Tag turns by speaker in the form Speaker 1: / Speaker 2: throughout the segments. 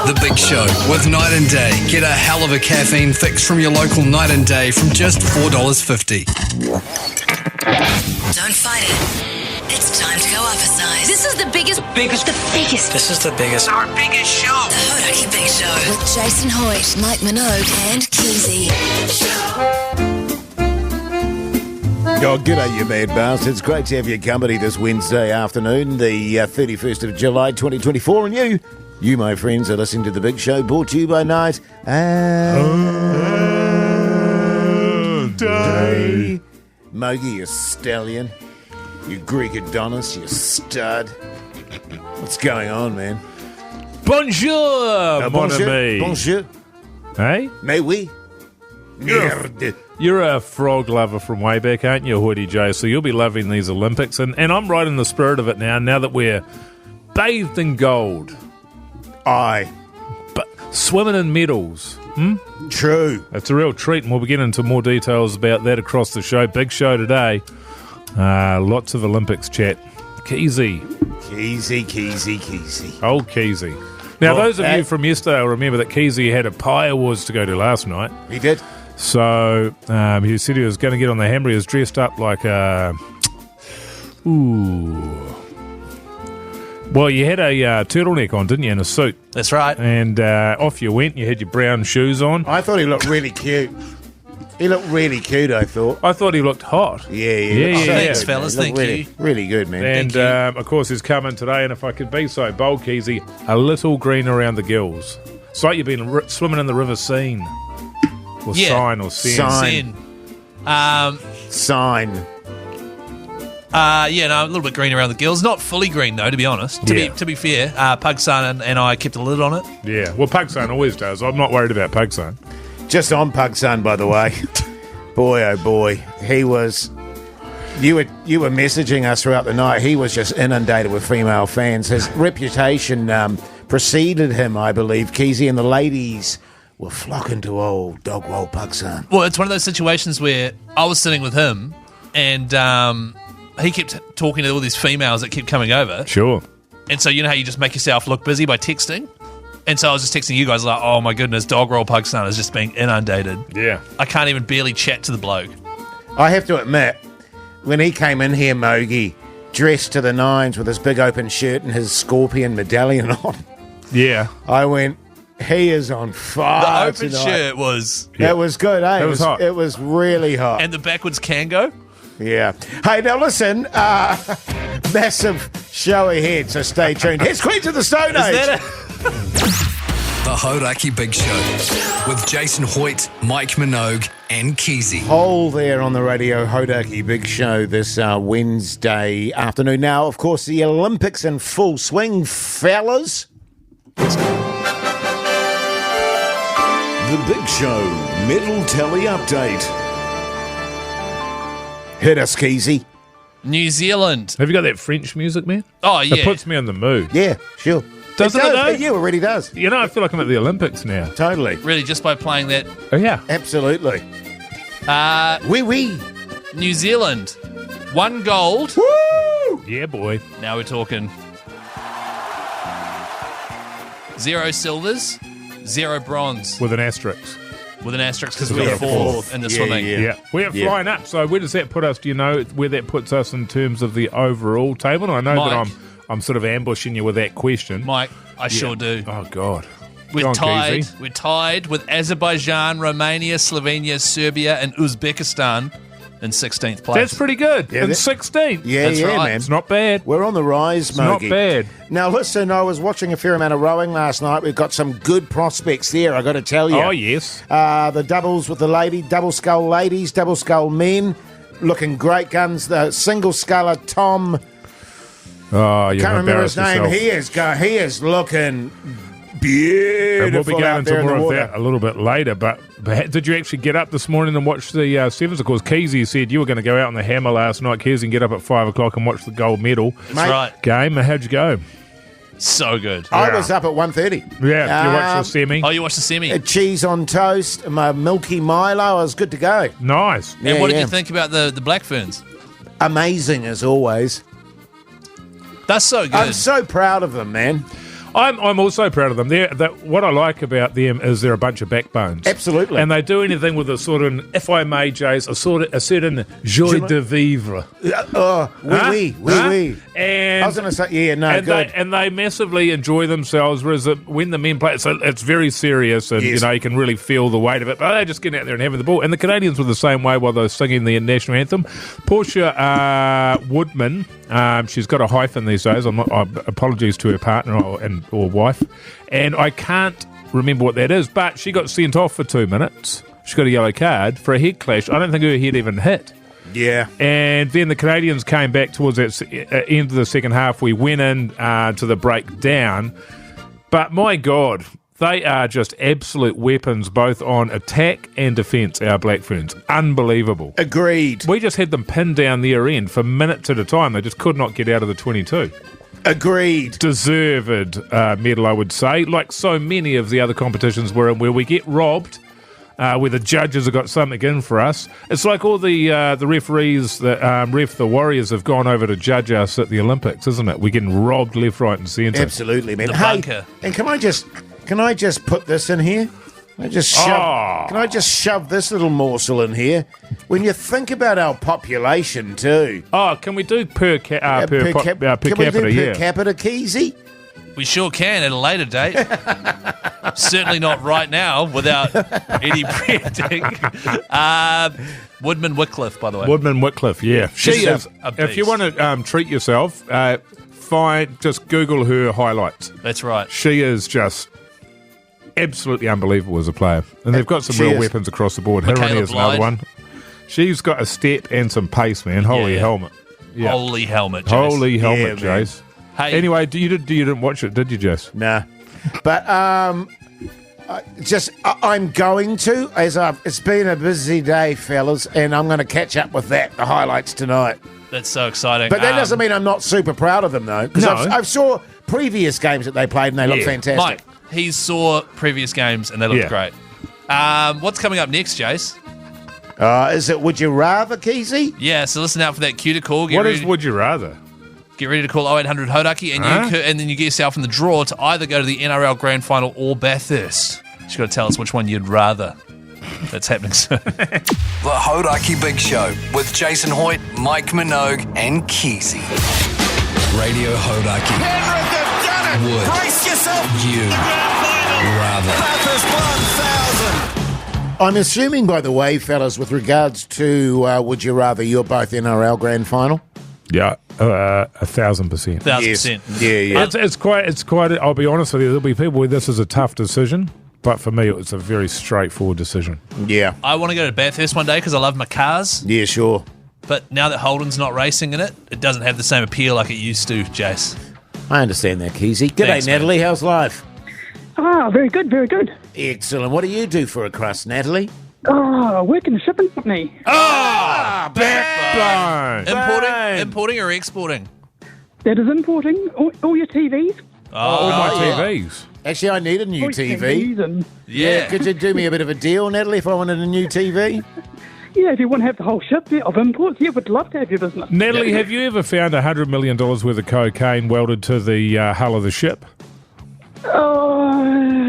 Speaker 1: The Big Show with Night and Day. Get a hell of a caffeine fix from your local Night and Day from just $4.50.
Speaker 2: Don't fight it. It's time to go up a size. This is the biggest.
Speaker 3: This is the biggest.
Speaker 1: Our biggest show.
Speaker 2: The Hodaki Big Show with Jason Hoyt, Mike Minogue, and Keyzie.
Speaker 4: Oh, g'day, you mad bastards. Great to have your company this Wednesday afternoon, the 31st of July, 2024. And you, my friends, are listening to The Big Show, brought to you by Night and Day. Mogi, you stallion. You Greek Adonis, you stud. What's going on, man?
Speaker 5: Bonjour, mon ami.
Speaker 4: Bonjour.
Speaker 5: Hey?
Speaker 4: Mais oui. Merde.
Speaker 5: You're a frog lover from way back, aren't you, Hoodie Jase? So you'll be loving these Olympics. And I'm right in the spirit of it now that we're bathed in gold.
Speaker 4: Aye.
Speaker 5: But swimming in medals.
Speaker 4: True.
Speaker 5: It's a real treat, and we'll be getting into more details about that across the show. Big show today. Lots of Olympics chat. Keyzie.
Speaker 4: Keyzie.
Speaker 5: Old Keyzie. Now, those of you from yesterday will remember that Keyzie had a pie awards to go to last night.
Speaker 4: He did.
Speaker 5: So he said he was going to get on the hammer. He was dressed up like a... Well, you had a turtleneck on, didn't you, and a suit.
Speaker 3: That's right.
Speaker 5: And off you went. You had your brown shoes on.
Speaker 4: I thought he looked really cute. He looked really cute, I thought.
Speaker 5: I thought he looked hot.
Speaker 4: Yeah.
Speaker 3: Thanks, fellas. Thank you.
Speaker 4: Really good, man.
Speaker 5: And, of course, he's coming today, and if I could be so bold, Keyzie, a little green around the gills. It's like you've been swimming in the River Seine. Or Seine or Seine.
Speaker 4: Sign.
Speaker 3: A little bit green around the gills. Not fully green, though, to be honest. To be fair, Pugson and I kept a lid on it.
Speaker 5: Yeah, well, Pugson always does. I'm not worried about Pugson.
Speaker 4: Just on Pugson, by the way. Boy, oh boy. He was... You were messaging us throughout the night. He was just inundated with female fans. His reputation preceded him, I believe. Keyzie, and the ladies were flocking to old Dogwall Pugson.
Speaker 3: Well, it's one of those situations where I was sitting with him and he kept talking to all these females that kept coming over.
Speaker 5: Sure.
Speaker 3: And so you know how you just make yourself look busy by texting? And so I was just texting you guys like, oh my goodness, Dogwall Pugson is just being inundated.
Speaker 5: Yeah.
Speaker 3: I can't even barely chat to the bloke.
Speaker 4: I have to admit, when he came in here, Mogi, dressed to the nines with his big open shirt and his scorpion medallion on,
Speaker 5: Yeah.
Speaker 4: I went, he is on fire
Speaker 3: The open
Speaker 4: tonight.
Speaker 3: shirt was...
Speaker 4: It was good, eh?
Speaker 5: It was hot.
Speaker 4: It was really hot.
Speaker 3: And the backwards Kango?
Speaker 4: Yeah. Hey, now listen, massive show ahead, so stay tuned. Here's Queens of the Stone Age.
Speaker 3: Is that
Speaker 1: The Hodaki Big Show with Jason Hoyt, Mike Minogue, and Keyzie.
Speaker 4: Hole there on the radio, Hodaki Big Show this Wednesday afternoon. Now, of course, the Olympics in full swing, fellas. The Big Show medal tally update. Hit us, Keyzie.
Speaker 3: New Zealand?
Speaker 5: Have you got that French music, man?
Speaker 3: Oh, yeah.
Speaker 5: It puts me in the mood.
Speaker 4: Yeah, sure.
Speaker 5: Doesn't it, though?
Speaker 4: Yeah, it really does.
Speaker 5: You know, I feel like I'm at the Olympics now.
Speaker 4: Totally.
Speaker 3: Really, just by playing that.
Speaker 5: Oh, yeah.
Speaker 4: Absolutely. Oui.
Speaker 3: New Zealand. 1 gold.
Speaker 4: Woo!
Speaker 5: Yeah, boy.
Speaker 3: Now we're talking 0 silvers, 0 bronze.
Speaker 5: With an asterisk.
Speaker 3: With an asterisk because
Speaker 4: We
Speaker 3: we were
Speaker 4: got
Speaker 3: fourth in the swimming.
Speaker 5: Yeah. We're flying up. So where does that put us? Do you know where that puts us in terms of the overall table? And I know
Speaker 3: Mike.
Speaker 5: that I'm sort of ambushing you with that question.
Speaker 3: Mike, I sure do.
Speaker 5: Oh, God.
Speaker 3: We're
Speaker 5: Go on,
Speaker 3: tied.
Speaker 5: Keyzie.
Speaker 3: We're tied with Azerbaijan, Romania, Slovenia, Serbia, and Uzbekistan in 16th place.
Speaker 5: That's pretty good.
Speaker 4: Yeah,
Speaker 5: In
Speaker 4: that-
Speaker 5: 16th.
Speaker 4: Yeah,
Speaker 3: That's right.
Speaker 4: man.
Speaker 5: It's not bad.
Speaker 4: We're on the rise,
Speaker 5: It's not
Speaker 4: Mogi.
Speaker 5: bad.
Speaker 4: Now, listen, I was watching a fair amount of rowing last night. We've got some good prospects there, I got to tell you.
Speaker 5: Oh, yes.
Speaker 4: The doubles with the double scull ladies, double scull men, looking great guns. The single sculler Tom,
Speaker 5: Oh, you
Speaker 4: can't remember his name.
Speaker 5: yourself.
Speaker 4: He is looking
Speaker 5: And
Speaker 4: beautiful
Speaker 5: we'll be going
Speaker 4: out
Speaker 5: into
Speaker 4: there in
Speaker 5: more
Speaker 4: the
Speaker 5: of
Speaker 4: water.
Speaker 5: that a little bit later. But did you actually get up this morning and watch the sevens? Of course, Keyzie said you were going to go out on the hammer last night, Keyzie, and get up at 5 o'clock and watch the gold medal
Speaker 3: That's
Speaker 4: Mate.
Speaker 3: right.
Speaker 5: game. How'd you go?
Speaker 3: So good.
Speaker 4: I was up at 1:30.
Speaker 5: Yeah, you watched the semi.
Speaker 3: Oh, you watched the semi.
Speaker 4: A cheese on toast, my milky Milo. I was good to go.
Speaker 5: Nice.
Speaker 3: And what did you think about the Black Ferns?
Speaker 4: Amazing as always.
Speaker 3: That's so good.
Speaker 4: I'm so proud of them, man.
Speaker 5: I'm also proud of them. What I like about them is they're a bunch of backbones.
Speaker 4: Absolutely.
Speaker 5: And they do anything with a sort of, if I may, Jase, a certain joie de vivre.
Speaker 4: Oui.
Speaker 5: And
Speaker 4: I was going to say, good.
Speaker 5: They massively enjoy themselves, whereas when the men play, it's very serious, and
Speaker 4: Yes.
Speaker 5: you can really feel the weight of it. But they just get out there and having the ball. And the Canadians were the same way while they were singing the national anthem. Portia Woodman, she's got a hyphen these days. Apologies to her partner or wife, and I can't remember what that is. But she got sent off for 2 minutes. She got a yellow card for a head clash. I don't think her head even hit.
Speaker 4: Yeah.
Speaker 5: And then the Canadians came back towards that end of the second half. We went in to the breakdown. But my God, they are just absolute weapons both on attack and defence, our Black Ferns. Unbelievable.
Speaker 4: Agreed.
Speaker 5: We just had them pinned down their end for minutes at a time. They just could not get out of the 22.
Speaker 4: Agreed.
Speaker 5: Deserved medal, I would say. Like so many of the other competitions we're in where we get robbed, where the judges have got something in for us. It's like all the referees that ref the Warriors have gone over to judge us at the Olympics, isn't it? We're getting robbed left, right and centre.
Speaker 4: Absolutely, man.
Speaker 3: The bunker.
Speaker 4: And can I just put this in here? Can I just shove this little morsel in here? When you think about our population too.
Speaker 5: Oh, can we do per capita?
Speaker 4: Can we do per capita, Keyzie?
Speaker 3: We sure can at a later date. Certainly not right now without any preempting. Woodman Wycliffe, by the way.
Speaker 5: Woodman Wycliffe, yeah. She is.
Speaker 3: a
Speaker 5: If you
Speaker 3: beast.
Speaker 5: want to treat yourself, just Google her highlights.
Speaker 3: That's right.
Speaker 5: She is just absolutely unbelievable as a player. And they've got some
Speaker 4: She
Speaker 5: real
Speaker 4: is.
Speaker 5: weapons across the board.
Speaker 3: Michaela
Speaker 5: Hirani is another
Speaker 3: Blythe.
Speaker 5: one. She's got a step and some pace, man. Holy
Speaker 3: Yeah.
Speaker 5: helmet. Yeah.
Speaker 3: Holy helmet, Jase.
Speaker 5: Holy helmet,
Speaker 4: man.
Speaker 5: Jase.
Speaker 3: Hey.
Speaker 5: Anyway, you didn't watch it, did you, Jase?
Speaker 4: Nah. But I'm going to, it's been a busy day, fellas, and I'm going to catch up with the highlights tonight.
Speaker 3: That's so exciting.
Speaker 4: But that doesn't mean I'm not super proud of them, though, because
Speaker 5: No.
Speaker 4: I've saw previous games that they played and they look fantastic.
Speaker 3: Mike, he saw previous games and they looked
Speaker 5: Yeah.
Speaker 3: great. What's coming up next, Jase?
Speaker 4: Is it Would You Rather, Keyzie?
Speaker 3: Yeah, so listen out for that cue to call.
Speaker 5: What is Would You Rather?
Speaker 3: Get ready to call 0800 Hodaki, and and then you get yourself in the draw to either go to the NRL Grand Final or Bathurst. You've got to tell us which one you'd rather. That's happening soon.
Speaker 1: The Hodaki Big Show with Jason Hoyt, Mike Minogue, and Keyzie. Radio Hodaki.
Speaker 6: Penrith have done it!
Speaker 1: Would
Speaker 6: Brace yourself!
Speaker 1: you rather?
Speaker 6: Bathurst 1000!
Speaker 4: I'm assuming, by the way, fellas, with regards to Would You Rather, you're both NRL Grand Final?
Speaker 5: Yeah, 1,000%.
Speaker 3: 1,000%.
Speaker 4: Yeah.
Speaker 5: It's quite. I'll be honest with you. There'll be people where this is a tough decision, but for me, it's a very straightforward decision.
Speaker 4: Yeah.
Speaker 3: I want to go to Bathurst one day because I love my cars,
Speaker 4: Yeah, sure.
Speaker 3: but now that Holden's not racing in it, it doesn't have the same appeal like it used to, Jase.
Speaker 4: I understand that, Keyzie. G'day,
Speaker 3: Thanks, man.
Speaker 4: Natalie. How's life?
Speaker 7: Ah, very good, very good.
Speaker 4: Excellent. What do you do for a crust, Natalie?
Speaker 7: Oh, I work in a shipping company.
Speaker 5: Backbone.
Speaker 3: Importing or exporting?
Speaker 7: That is importing all your TVs.
Speaker 5: All my
Speaker 4: yeah.
Speaker 5: TVs.
Speaker 4: Actually, I need a new
Speaker 7: All your
Speaker 4: TV.
Speaker 7: TVs and,
Speaker 3: Yeah.
Speaker 4: Could you do me a bit of a deal, Natalie, if I wanted a new TV?
Speaker 7: yeah, if you want to have the whole ship of imports, yeah, would love to have your business.
Speaker 5: Natalie, have you ever found $100 million worth of cocaine welded to the hull of the ship?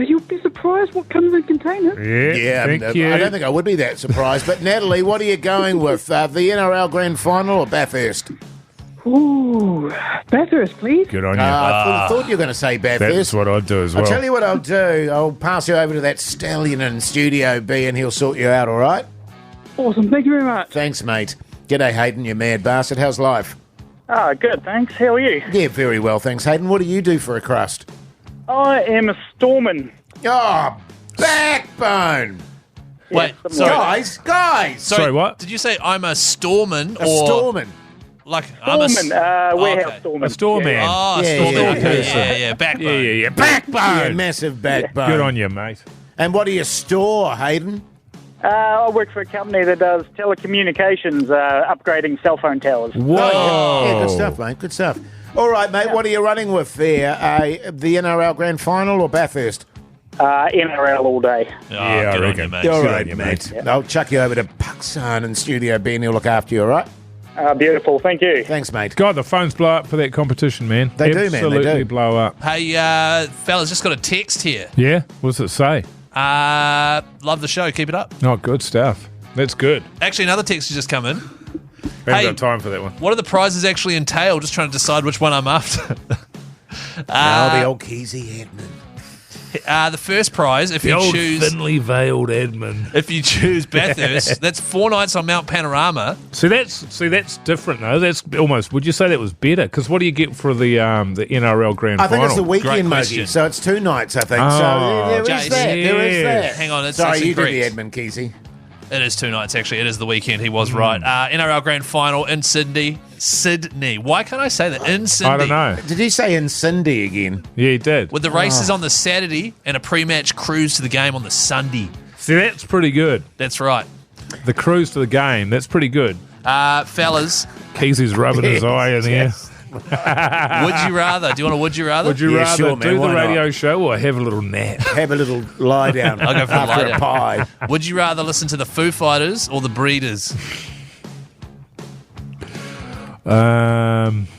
Speaker 7: You'll be surprised what comes in containers.
Speaker 5: Yeah, thank you.
Speaker 4: I don't think I would be that surprised. But, Natalie, what are you going with? The NRL Grand Final or Bathurst?
Speaker 7: Ooh, Bathurst, please.
Speaker 5: Good on you.
Speaker 4: I thought you were going to say Bathurst.
Speaker 5: That's what I'd do as well.
Speaker 4: I'll tell you what I'll do. I'll pass you over to that stallion in Studio B and he'll sort you out, all right?
Speaker 7: Awesome, thank you very much.
Speaker 4: Thanks, mate. G'day, Hayden, you mad bastard. How's life?
Speaker 8: Ah, good, thanks. How are you?
Speaker 4: Yeah, very well, thanks, Hayden. What do you do for a crust?
Speaker 8: I am a storeman.
Speaker 4: Oh, backbone!
Speaker 3: Wait,
Speaker 8: something
Speaker 3: sorry.
Speaker 4: Guys!
Speaker 5: Sorry, what?
Speaker 3: Did you say I'm a storeman
Speaker 4: A
Speaker 3: or
Speaker 4: storeman.
Speaker 3: like I'm a
Speaker 8: Storeman, warehouse
Speaker 3: okay.
Speaker 8: storeman.
Speaker 5: A storeman.
Speaker 8: Yeah.
Speaker 3: Oh,
Speaker 4: Yeah,
Speaker 3: storeman.
Speaker 4: yeah,
Speaker 3: Okay,
Speaker 4: yeah.
Speaker 3: yeah, backbone.
Speaker 5: Yeah. Backbone.
Speaker 4: Yeah, massive backbone.
Speaker 5: Good on you, mate.
Speaker 4: And what do you store, Hayden?
Speaker 8: I work for a company that does telecommunications, upgrading cell phone towers.
Speaker 5: Whoa.
Speaker 4: Yeah, good stuff, mate. Good stuff. All right, mate, what are you running with there? The NRL Grand Final or Bathurst?
Speaker 8: NRL all day.
Speaker 3: Oh,
Speaker 5: Yeah, I
Speaker 3: good on
Speaker 5: reckon.
Speaker 3: you, mate.
Speaker 4: All
Speaker 5: Good
Speaker 4: right,
Speaker 5: on you,
Speaker 4: mate.
Speaker 5: mate.
Speaker 4: I'll chuck you over to Puxan in Studio B and he'll look after you, all right?
Speaker 8: Beautiful. Thank you.
Speaker 4: Thanks, mate.
Speaker 5: God, the phones blow up for that competition, man.
Speaker 4: They do, man, they
Speaker 5: Absolutely
Speaker 4: do.
Speaker 5: blow up.
Speaker 3: Hey, fellas, just got a text here.
Speaker 5: Yeah? What does it say?
Speaker 3: Love the show. Keep it up.
Speaker 5: Oh, good stuff. That's good.
Speaker 3: Actually, another text has just come in.
Speaker 5: We haven't got time for that one.
Speaker 3: What do the prizes actually entail? Just trying to decide which one I'm after.
Speaker 4: The old Keyzie Edmund.
Speaker 3: The first prize, if you choose
Speaker 5: thinly veiled Edmund.
Speaker 3: If you choose Bathurst, that's 4 nights on Mount Panorama.
Speaker 5: See, that's different though. That's almost. Would you say that was better? Because what do you get for the NRL Grand
Speaker 4: I
Speaker 5: Final?
Speaker 4: think it's the
Speaker 3: Great
Speaker 4: weekend,
Speaker 3: question.
Speaker 4: Mogi, so it's 2 nights, I think.
Speaker 5: Oh,
Speaker 4: So there is
Speaker 3: Jase.
Speaker 4: that. There is that.
Speaker 3: Hang on, it's
Speaker 4: Sorry, you did
Speaker 3: incorrect.
Speaker 4: the Edmund, Keyzie.
Speaker 3: It is 2 nights, actually. It is the weekend. He was right. NRL Grand Final in Sydney. Why can't I say that? In Sydney.
Speaker 5: I don't know.
Speaker 4: Did he say in Cindy again?
Speaker 5: Yeah, he did.
Speaker 3: With the races on the Saturday and a pre-match cruise to the game on the Sunday.
Speaker 5: See, that's pretty good.
Speaker 3: That's right.
Speaker 5: The cruise to the game. That's pretty good.
Speaker 3: Fellas,
Speaker 5: Keyzie's rubbing his eye in here.
Speaker 3: would you rather? Do you want a would you rather?
Speaker 5: Would you
Speaker 4: Yeah,
Speaker 5: rather
Speaker 4: sure, man,
Speaker 5: do the
Speaker 4: why not?
Speaker 5: radio show or have a little nap?
Speaker 4: Have a little lie down
Speaker 3: I'll go for the
Speaker 4: after
Speaker 3: lie
Speaker 4: a
Speaker 3: down.
Speaker 4: pie.
Speaker 3: Would you rather listen to the Foo Fighters or the Breeders?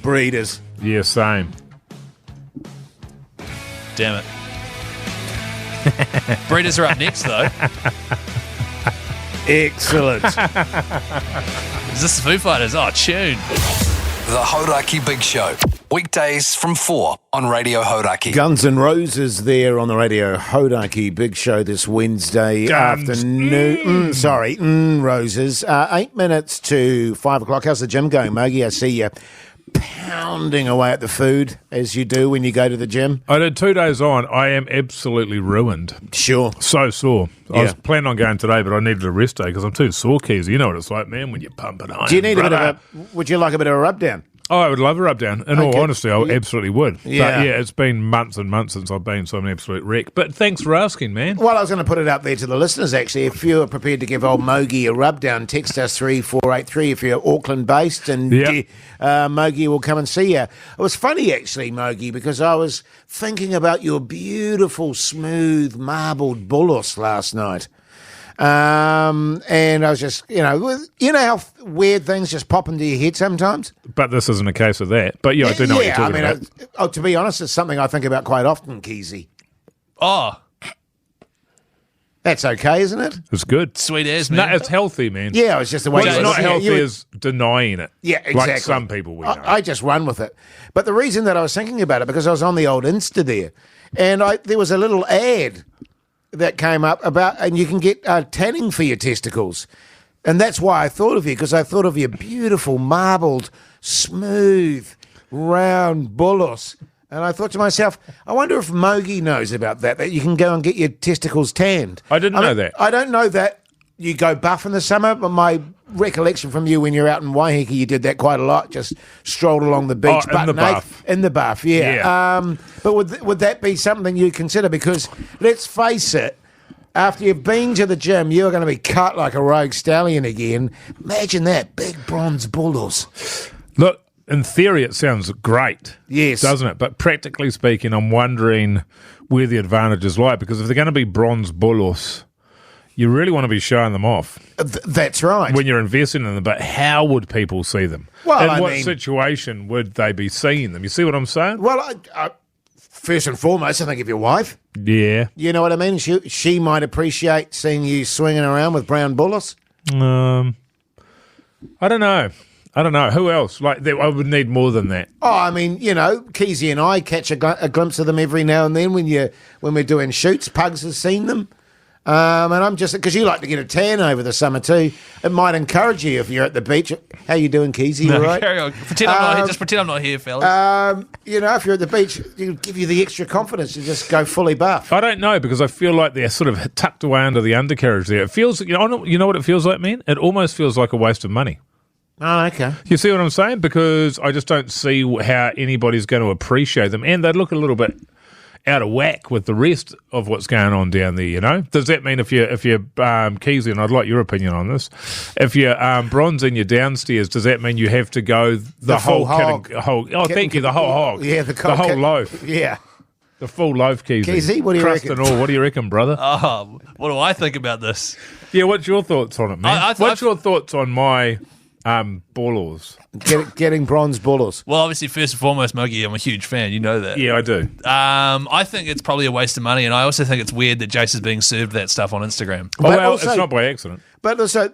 Speaker 4: Breeders.
Speaker 5: Yeah, same.
Speaker 3: Damn it. Breeders are up next, though.
Speaker 4: Excellent.
Speaker 3: Is this the Foo Fighters? Oh, tune.
Speaker 1: The Hodaki Big Show. Weekdays from 4 on Radio Hodaki.
Speaker 4: Guns N' Roses there on the Radio Hodaki Big Show this Wednesday
Speaker 5: Guns.
Speaker 4: afternoon. Roses. 8 minutes to 5 o'clock. How's the gym going, Mogi? I see you pounding away at the food as you do when you go to the gym.
Speaker 5: I did 2 days on. I am absolutely ruined.
Speaker 4: Sure.
Speaker 5: So sore. I was
Speaker 4: Yeah.
Speaker 5: planning on going today, but I needed a rest day because I'm too sore, Keys. You know what it's like, man, when you're pumping iron.
Speaker 4: Do you need a bit
Speaker 5: brother.
Speaker 4: of a... Would you like a bit of a rub down?
Speaker 5: Oh, I would love a rub down. In all
Speaker 4: Okay.
Speaker 5: honesty, I absolutely would.
Speaker 4: Yeah.
Speaker 5: But yeah, it's been months and months since I've been, so I'm an absolute wreck. But thanks for asking, man.
Speaker 4: Well, I was going to put it up there to the listeners, actually. If you're prepared to give old Mogi a rub down, text us 3483 if you're Auckland-based, and
Speaker 5: Yep.
Speaker 4: Mogi will come and see you. It was funny, actually, Mogi, because I was thinking about your beautiful, smooth, marbled Bolos last night. And I was just, you know how weird things just pop into your head sometimes?
Speaker 5: But this isn't a case of that. But yeah, I do know what you're talking about.
Speaker 4: To be honest, it's something I think about quite often, Keyzie.
Speaker 3: Oh,
Speaker 4: That's okay, isn't it?
Speaker 5: It's good.
Speaker 3: sweet as,
Speaker 5: No,
Speaker 3: man.
Speaker 5: it's healthy, man.
Speaker 4: Yeah, it was just the way
Speaker 5: What's
Speaker 4: you
Speaker 5: not
Speaker 4: look at it.
Speaker 5: healthy
Speaker 4: You were-
Speaker 5: is denying it.
Speaker 4: Yeah, exactly.
Speaker 5: Like some people we know.
Speaker 4: I just run with it. But the reason that I was thinking about it, because I was on the old Insta there, and there was a little ad that came up about, and you can get tanning for your testicles. And that's why I thought of you, because I thought of your beautiful, marbled, smooth, round Bolos. And I thought to myself, I wonder if Mogi knows about that you can go and get your testicles tanned.
Speaker 5: I didn't know that.
Speaker 4: I don't know that you go buff in the summer, but my recollection from you when you're out in Waiheke, you did that quite a lot, just strolled along the beach.
Speaker 5: Oh, in the buff.
Speaker 4: In the buff, yeah.
Speaker 5: Yeah.
Speaker 4: But would that be something you consider? Because let's face it, after you've been to the gym, you're going to be cut like a rogue stallion again. Imagine that, big bronze Bolos.
Speaker 5: Look, in theory, it sounds great.
Speaker 4: Yes.
Speaker 5: Doesn't it? But practically speaking, I'm wondering where the advantages lie. Because if they're going to be bronze Bolos, you really want to be showing them off
Speaker 4: That's right.
Speaker 5: when you're investing in them. But how would people see them?
Speaker 4: Well,
Speaker 5: in
Speaker 4: I
Speaker 5: what
Speaker 4: mean-
Speaker 5: situation would they be seeing them? You see what I'm saying?
Speaker 4: Well, first and foremost, I think of your wife.
Speaker 5: Yeah.
Speaker 4: You know what I mean? She might appreciate seeing you swinging around with brown Bolos.
Speaker 5: I don't know. Who else? I would need more than that.
Speaker 4: Oh, I mean, Keyzie and I catch a glimpse of them every now and then when we're doing shoots. Pugs has seen them. And I'm just, because you like to get a tan over the summer too, it might encourage you if you're at the beach. How you doing, Keyzie? You all right?
Speaker 3: Carry on. Pretend I'm not here. Just pretend I'm not here, fellas.
Speaker 4: If you're at the beach, it'll give you the extra confidence to just go fully buff.
Speaker 5: I don't know, because I feel like they're sort of tucked away under the undercarriage there. It feels, you know what it feels like, man? It almost feels like a waste of money.
Speaker 4: Oh, okay.
Speaker 5: You see what I'm saying? Because I just don't see how anybody's going to appreciate them. And they look a little bit out of whack with the rest of what's going on down there, you know? Does that mean if you're Keyzie, and I'd like your opinion on this, if you're bronzing your downstairs, does that mean you have to go the whole
Speaker 4: full
Speaker 5: kit
Speaker 4: hog.
Speaker 5: and, thank you, the whole hog.
Speaker 4: Yeah, the
Speaker 5: whole
Speaker 4: kit.
Speaker 5: loaf.
Speaker 4: Yeah.
Speaker 5: The full loaf, Keyzie.
Speaker 4: Keyzie, what do you
Speaker 5: Crust
Speaker 4: reckon?
Speaker 5: and all. What do you reckon, brother?
Speaker 3: Oh, what do I think about this?
Speaker 5: Yeah, what's your thoughts on it, man?
Speaker 3: I
Speaker 5: what's your thoughts on my Bolos.
Speaker 4: Getting bronze Bolos.
Speaker 3: Well, obviously, first and foremost, Mogi, I'm a huge fan. You know that.
Speaker 5: Yeah, I do.
Speaker 3: I think it's probably a waste of money, and I also think it's weird that Jase is being served that stuff on Instagram.
Speaker 5: Well,
Speaker 4: also-
Speaker 5: it's not by accident.
Speaker 4: But also,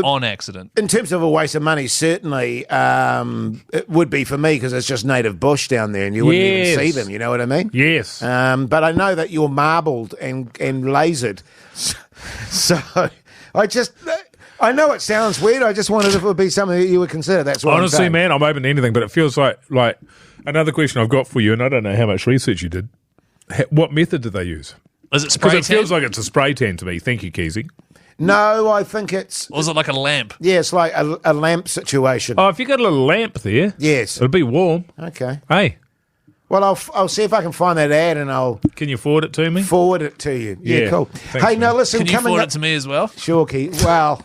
Speaker 3: On accident.
Speaker 4: in terms of a waste of money, certainly it would be for me because it's just native bush down there and you wouldn't even see them, you know what I mean?
Speaker 5: Yes.
Speaker 4: But I know that you're marbled and lasered. So I know it sounds weird. I just wondered if it would be something that you would consider. That's what
Speaker 5: Honestly,
Speaker 4: I'm saying.
Speaker 5: man, I'm open to anything, but it feels like another question I've got for you, and I don't know how much research you did. What method do they use?
Speaker 3: Is it spray
Speaker 5: Because it
Speaker 3: tan?
Speaker 5: feels like it's a spray tan to me. Thank you, Keyzie.
Speaker 4: No, I think it's...
Speaker 3: Or is it like a lamp?
Speaker 4: Yeah, it's like a lamp situation.
Speaker 5: Oh, if you got a little lamp there,
Speaker 4: Yes.
Speaker 5: it'll be warm.
Speaker 4: Okay.
Speaker 5: Hey,
Speaker 4: Well, I'll see if I can find that ad and I'll
Speaker 5: can you forward it to me?
Speaker 4: forward it to you. Yeah,
Speaker 5: Yeah.
Speaker 4: cool.
Speaker 5: Thanks,
Speaker 4: Hey, now
Speaker 5: man.
Speaker 4: listen,
Speaker 3: Can you
Speaker 4: coming
Speaker 3: forward
Speaker 4: up...
Speaker 3: it to me as well?
Speaker 4: Sure, Keith. Well...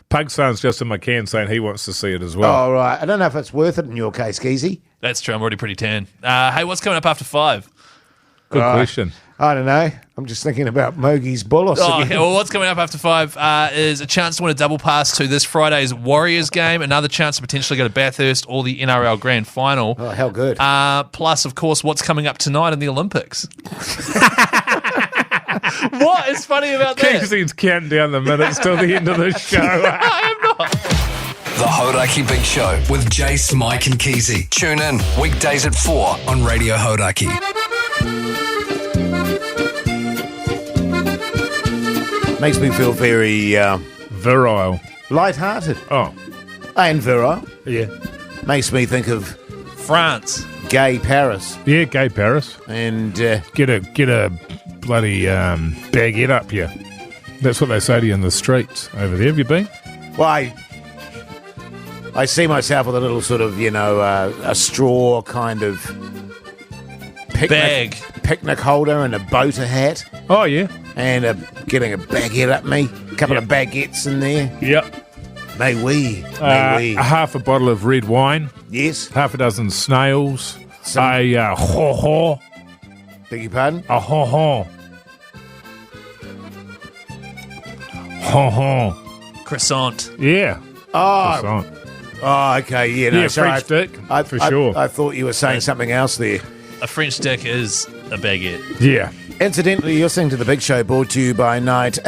Speaker 5: Pug Son's just in my can saying he wants to see it as well.
Speaker 4: All right. I don't know if it's worth it in your case, Keyzie.
Speaker 3: That's true. I'm already pretty tan. Hey, what's coming up after 5?
Speaker 5: Good question.
Speaker 4: I don't know. I'm just thinking about Mogi's Bolos
Speaker 3: Oh,
Speaker 4: again.
Speaker 3: okay. Well, what's coming up after 5 is a chance to win a double pass to this Friday's Warriors game, another chance to potentially go to Bathurst or the NRL Grand Final.
Speaker 4: Oh, how good.
Speaker 3: Plus, of course, what's coming up tonight in the Olympics. What is funny about that?
Speaker 5: Keysie's counting down the minutes till the end of the show.
Speaker 3: I am not.
Speaker 1: The Hodaki Big Show with Jase, Mike, and Keyzie. Tune in weekdays at 4 on Radio Hodaki.
Speaker 4: Makes me feel very
Speaker 5: Virile.
Speaker 4: light-hearted
Speaker 5: Oh,
Speaker 4: and virile.
Speaker 5: yeah.
Speaker 4: Makes me think of
Speaker 3: France.
Speaker 4: gay Paris
Speaker 5: Yeah, gay Paris.
Speaker 4: and
Speaker 5: Get a bloody baguette up here. That's what they say to you in the streets over there. Have you been?
Speaker 4: well, I see myself with a little sort of a straw kind of picnic holder and a boater hat
Speaker 5: Oh, yeah.
Speaker 4: and getting a baguette up me, a couple of baguettes in there.
Speaker 5: Yep.
Speaker 4: May we,
Speaker 5: A half a bottle of red wine,
Speaker 4: yes.
Speaker 5: half a dozen snails,
Speaker 4: Some-
Speaker 5: a ho-ho,
Speaker 4: Beg your pardon.
Speaker 5: a ho-ho. Ho-ho.
Speaker 3: Croissant.
Speaker 5: Yeah.
Speaker 4: Oh,
Speaker 5: Croissant.
Speaker 4: okay, yeah, no,
Speaker 5: Yeah,
Speaker 4: sorry,
Speaker 5: French dick, for sure.
Speaker 4: I thought you were saying something else there.
Speaker 3: A French dick is a baguette.
Speaker 5: Yeah.
Speaker 4: Incidentally, you're listening to The Big Show, brought to you by Night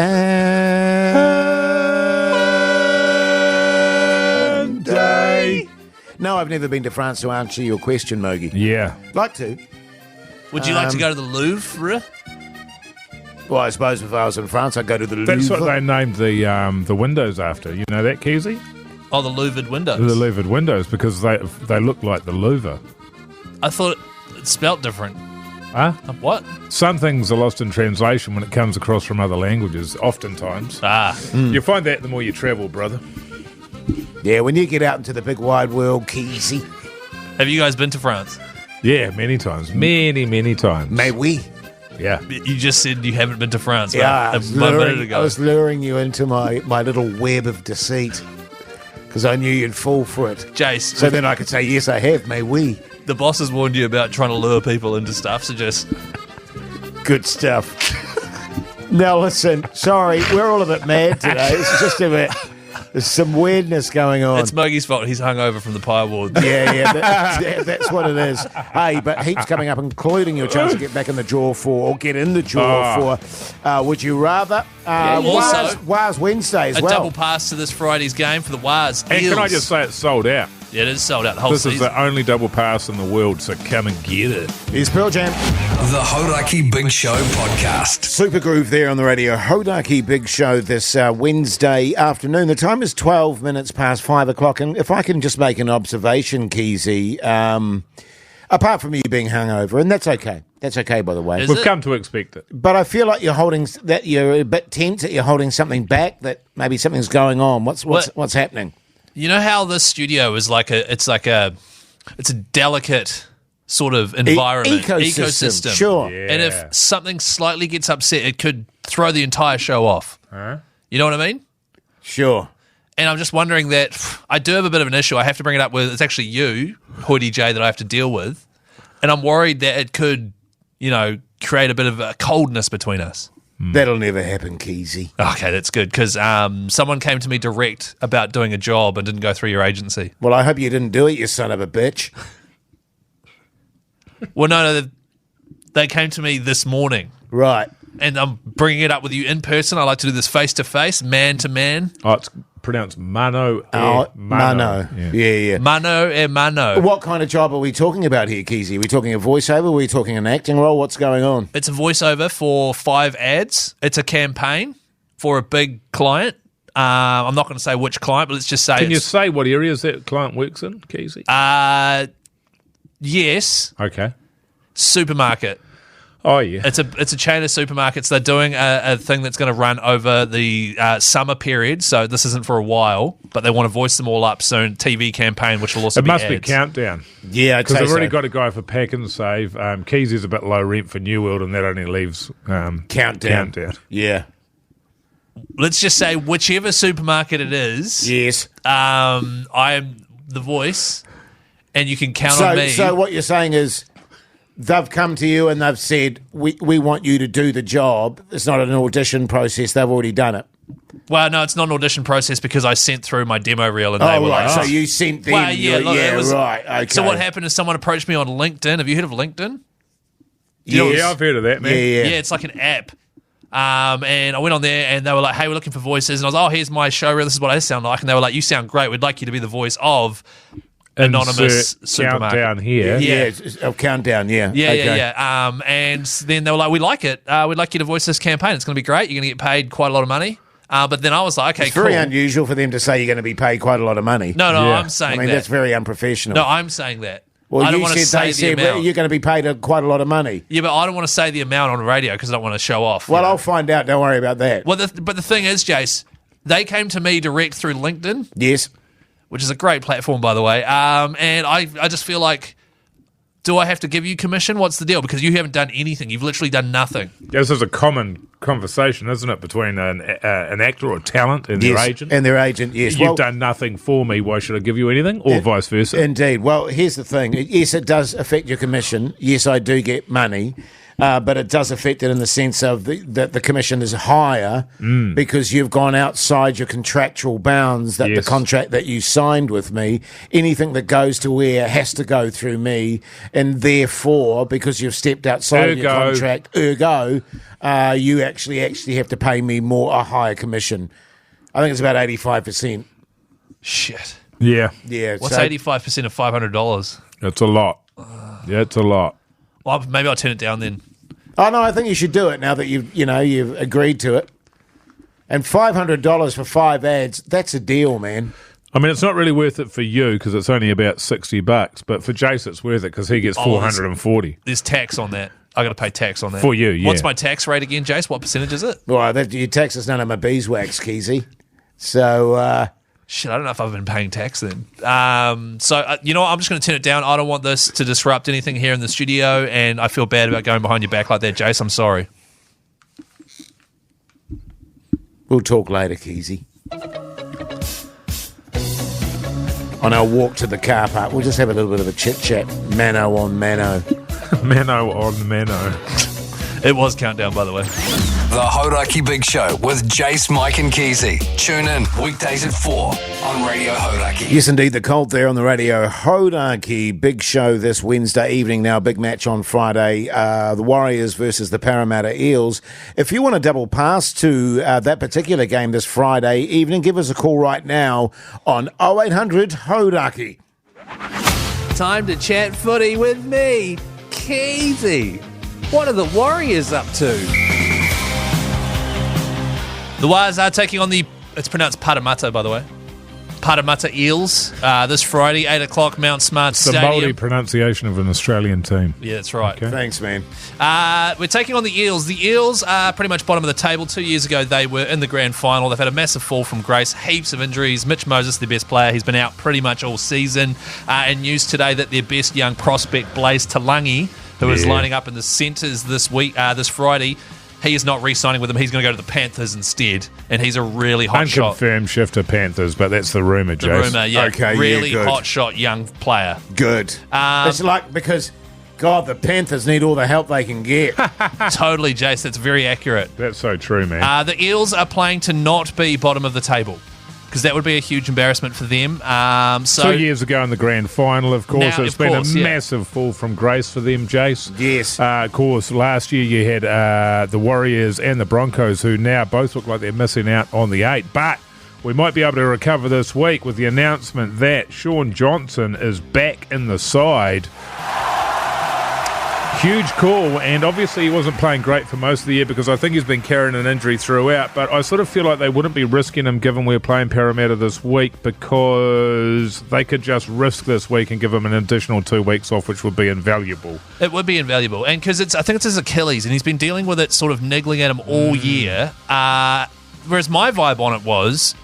Speaker 4: and Day. No, I've never been to France to answer your question, Mogi.
Speaker 5: Yeah.
Speaker 4: Like to.
Speaker 3: Would you like to go to the Louvre?
Speaker 4: Well, I suppose if I was in France, I'd go to the
Speaker 5: That's
Speaker 4: Louvre.
Speaker 5: what they named the windows after. You know that, Keyzie?
Speaker 3: Oh, the louvered windows.
Speaker 5: The louvered windows, because they look like the Louvre.
Speaker 3: I thought it spelt different.
Speaker 5: Huh?
Speaker 3: What?
Speaker 5: Some things are lost in translation when it comes across from other languages, oftentimes.
Speaker 3: Hmm.
Speaker 5: You find that the more you travel, brother.
Speaker 4: Yeah, when you get out into the big wide world, Keyzie,
Speaker 3: Have you guys been to France?
Speaker 5: Yeah, many times. Many times.
Speaker 4: may we?
Speaker 5: Yeah.
Speaker 3: You just said you haven't been to France.
Speaker 4: Yeah,
Speaker 3: a minute ago.
Speaker 4: I was luring you into my little web of deceit because I knew you'd fall for it.
Speaker 3: Jase,
Speaker 4: So then I could say, yes, I have, may we?
Speaker 3: the boss has warned you about trying to lure people into stuff, so just...
Speaker 4: Good stuff. Now listen, sorry, we're all a bit mad today. It's just a bit. There's some weirdness going on.
Speaker 3: It's Muggy's fault. He's hungover from the pie awards.
Speaker 4: Yeah, that's what it is. Hey, but heaps coming up, including your chance to get back in the draw for, or get in the draw for, Would You Rather?
Speaker 3: also-
Speaker 4: Wars Wednesday as
Speaker 3: A
Speaker 4: well.
Speaker 3: double pass to this Friday's game for the Wars.
Speaker 5: And can I just say it's sold out?
Speaker 3: Yeah, it is sold out the whole
Speaker 5: This is
Speaker 3: season.
Speaker 5: the only double pass in the world, so come and get it.
Speaker 4: Here's Pearl Jam.
Speaker 1: The Hodaki Big Show podcast.
Speaker 4: Super Groove there on the radio. Hodaki Big Show this Wednesday afternoon. The time is 12 minutes past 5 o'clock. And if I can just make an observation, Keyzie, apart from you being hungover, and that's okay. That's okay, by the way.
Speaker 3: Is
Speaker 5: We've
Speaker 3: it?
Speaker 5: come to expect it.
Speaker 4: But I feel like you're a bit tense, that you're holding something back, that maybe something's going on. What's happening?
Speaker 3: You know how this studio is like it's a delicate sort of environment,
Speaker 4: Ecosystem. Sure.
Speaker 5: Yeah.
Speaker 3: And if something slightly gets upset, it could throw the entire show off. You know what I mean?
Speaker 4: Sure.
Speaker 3: And I'm just wondering that I do have a bit of an issue. I have to bring it up with, it's actually you, Hoodie J, that I have to deal with. And I'm worried that it could, create a bit of a coldness between us.
Speaker 4: That'll never happen, Keyzie.
Speaker 3: Okay, that's good because someone came to me direct about doing a job and didn't go through your agency.
Speaker 4: Well, I hope you didn't do it, you son of a bitch.
Speaker 3: Well, no, they came to me this morning.
Speaker 4: Right.
Speaker 3: And I'm bringing it up with you in person. I like to do this face-to-face, man-to-man.
Speaker 5: Oh, it's pronounced mano.
Speaker 4: Mano. Yeah.
Speaker 3: Mano e mano.
Speaker 4: What kind of job are we talking about here, Keyzie? Are we talking a voiceover? Are we talking an acting role? What's going on?
Speaker 3: It's a voiceover for 5 ads. It's a campaign for a big client. I'm not going to say which client, but let's just say
Speaker 5: Can you say what areas that client works in, Keyzie?
Speaker 3: Yes.
Speaker 5: Okay.
Speaker 3: Supermarket.
Speaker 5: Oh, yeah.
Speaker 3: It's a chain of supermarkets. They're doing a thing that's going to run over the summer period, so this isn't for a while, but they want to voice them all up soon. TV campaign, which will also be
Speaker 5: It must
Speaker 3: ads.
Speaker 5: be Countdown.
Speaker 4: Yeah,
Speaker 5: Because they've already got a guy for Pack and Save. Keyzie's a bit low rent for New World, and that only leaves
Speaker 4: Countdown. Yeah.
Speaker 3: Let's just say whichever supermarket it is,
Speaker 4: Yes.
Speaker 3: I am the voice, and you can count on me.
Speaker 4: So what you're saying is they've come to you and they've said, we want you to do the job. It's not an audition process. They've already done it.
Speaker 3: Well, no, it's not an audition process because I sent through my demo reel and they were
Speaker 4: right.
Speaker 3: like,
Speaker 4: So you sent them.
Speaker 3: Well, yeah, look, it was-
Speaker 4: right. Okay.
Speaker 3: So what happened is someone approached me on LinkedIn. Have you heard of LinkedIn?
Speaker 5: Yeah, I've heard of that, man.
Speaker 4: Yeah.
Speaker 3: Yeah, it's like an app. And I went on there and they were like, hey, we're looking for voices. And I was like, oh, here's my show reel. This is what I sound like. And they were like, you sound great. We'd like you to be the voice of anonymous
Speaker 5: Insert
Speaker 3: supermarket.
Speaker 5: Countdown here.
Speaker 3: Yeah.
Speaker 4: Countdown, yeah.
Speaker 3: Yeah,
Speaker 4: Okay.
Speaker 3: yeah. And then they were like, we like it. We'd like you to voice this campaign. It's going to be great. You're going to get paid quite a lot of money. But then I was like, okay,
Speaker 4: It's very
Speaker 3: cool.
Speaker 4: unusual for them to say you're going to be paid quite a lot of money.
Speaker 3: No,
Speaker 5: Yeah.
Speaker 3: I'm saying
Speaker 4: I mean,
Speaker 3: that.
Speaker 4: that's very unprofessional.
Speaker 3: No, I'm saying that.
Speaker 4: well,
Speaker 3: I don't
Speaker 4: you
Speaker 3: want to
Speaker 4: said they
Speaker 3: say the
Speaker 4: said
Speaker 3: amount.
Speaker 4: you're going to be paid quite a lot of money.
Speaker 3: Yeah, but I don't want to say the amount on radio because I don't want to show off.
Speaker 4: Well,
Speaker 3: you know?
Speaker 4: I'll find out. Don't worry about that.
Speaker 3: Well, but the thing is, Jase, they came to me direct through LinkedIn,
Speaker 4: Yes.
Speaker 3: which is a great platform, by the way. And I just feel like, do I have to give you commission? What's the deal? Because you haven't done anything. You've literally done nothing.
Speaker 5: This is a common conversation, isn't it, between an actor or talent and their
Speaker 4: Yes.
Speaker 5: agent?
Speaker 4: And their agent, yes.
Speaker 5: You've done nothing for me. Why should I give you anything? Or vice versa?
Speaker 4: Indeed. Well, here's the thing. Yes, it does affect your commission. Yes, I do get money. But it does affect it in the sense of that the commission is higher because you've gone outside your contractual bounds, that
Speaker 5: Yes.
Speaker 4: the contract that you signed with me, anything that goes to air has to go through me, and therefore, because you've stepped outside of your
Speaker 5: Ergo.
Speaker 4: contract, you actually have to pay me a higher commission. I think it's about 85%.
Speaker 3: Shit.
Speaker 5: Yeah,
Speaker 4: Yeah.
Speaker 3: What's
Speaker 4: so-
Speaker 3: 85% of $500?
Speaker 5: it's a lot. Yeah, it's a lot.
Speaker 3: Well, maybe I'll turn it down then.
Speaker 4: Oh no, I think you should do it now that you've agreed to it. And $500 for 5 ads, that's a deal, man.
Speaker 5: I mean, it's not really worth it for you because it's only about $60, but for Jase, it's worth it because he gets 440
Speaker 3: There's tax on that. I got to pay tax on that.
Speaker 5: for you. Yeah,
Speaker 3: What's my tax rate again, Jase? What percentage is it?
Speaker 4: Well, your tax is none of my beeswax, Keyzie. So,
Speaker 3: Shit, I don't know if I've been paying tax then. You know what? I'm just going to turn it down. I don't want this to disrupt anything here in the studio, and I feel bad about going behind your back like that, Jase. I'm sorry.
Speaker 4: we'll talk later, Keyzie. On our walk to the car park, we'll just have a little bit of a chit-chat, mano on mano.
Speaker 5: Mano on Mano.
Speaker 3: It was Countdown, by the way.
Speaker 1: The Hodaki Big Show with Jase, Mike and Keyzie. Tune in weekdays at 4 on Radio Hodaki.
Speaker 4: Yes, indeed, the Colt there on the radio. Hodaki, big show this Wednesday evening now, big match on Friday. The Warriors versus the Parramatta Eels. If you want a double pass to that particular game this Friday evening, give us a call right now on 0800 Hodaki.
Speaker 9: Time to chat footy with me, Keyzie. What are the Warriors up to?
Speaker 3: The Warriors are taking on it's pronounced Parramatta, by the way. Parramatta Eels this Friday, 8 o'clock, Mount Smart
Speaker 5: It's the
Speaker 3: Stadium.
Speaker 5: Māori pronunciation of an Australian team.
Speaker 3: Yeah, that's right.
Speaker 5: Okay.
Speaker 4: Thanks, man.
Speaker 3: We're taking on the Eels. The Eels are pretty much bottom of the table. 2 years ago, they were in the grand final. They've had a massive fall from grace, heaps of injuries. Mitch Moses, their best player, he's been out pretty much all season. And news today that their best young prospect, Blaze Talangi, who is lining up in the centres this Friday, he is not re-signing with them. He's going to go to the Panthers instead, and he's a really hot shot.
Speaker 5: Unconfirmed shift to Panthers, but that's the rumour,
Speaker 3: The
Speaker 5: Jase.
Speaker 3: rumour, yeah.
Speaker 4: Okay, yeah,
Speaker 3: really
Speaker 4: good.
Speaker 3: hot shot young player.
Speaker 4: Good. It's like, because God, the Panthers need all the help they can get.
Speaker 3: Totally, Jace. That's very accurate.
Speaker 5: That's so true, man.
Speaker 3: The Eels are playing to not be bottom of the table because that would be a huge embarrassment for them.
Speaker 5: 2 years ago in the grand final, of course, it's been a
Speaker 3: yeah.
Speaker 5: massive fall from grace for them, Jace.
Speaker 4: Yes.
Speaker 5: Of course, last year you had the Warriors and the Broncos, who now both look like they're missing out on the 8. But we might be able to recover this week with the announcement that Shaun Johnson is back in the side. Huge call, and obviously he wasn't playing great for most of the year because I think he's been carrying an injury throughout, but I sort of feel like they wouldn't be risking him given we're playing Parramatta this week because they could just risk this week and give him an additional 2 weeks off, which would be invaluable.
Speaker 3: It would be invaluable, and because I think it's his Achilles, and he's been dealing with it sort of niggling at him all year, whereas my vibe on it was,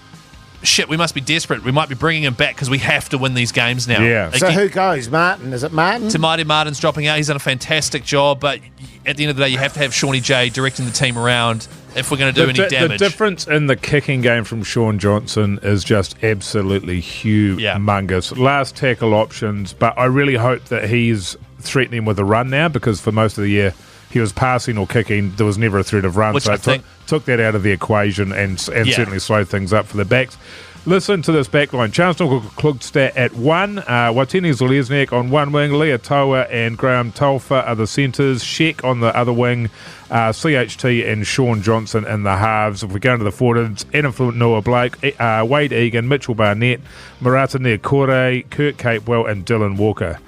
Speaker 3: shit, we must be desperate. We might be bringing him back because we have to win these games now.
Speaker 5: Yeah.
Speaker 4: So who goes? Martin? Is it Martin?
Speaker 3: Tamati Martin's dropping out. He's done a fantastic job, but at the end of the day, you have to have Shawnee J directing the team around if we're going to do any damage.
Speaker 5: The difference in the kicking game from Shaun Johnson is just absolutely humongous. Last tackle options, but I really hope that he's threatening with a run now because for most of the year he was passing or kicking. There was never a threat of run,
Speaker 3: which
Speaker 5: so
Speaker 3: I think
Speaker 5: took that out of the equation and certainly slowed things up for the backs. Listen to this backline. Chancellor-Klugstad at 1. Watini Zalesnik on one wing. Leah Toa and Graham Tolfa are the centres. Sheck on the other wing. CHT and Shaun Johnson in the halves. If we go into the forwards, Anaflu Noah Blake, Wade Egan, Mitchell Barnett, Marata Niakore, Kurt Capewell and Dylan Walker.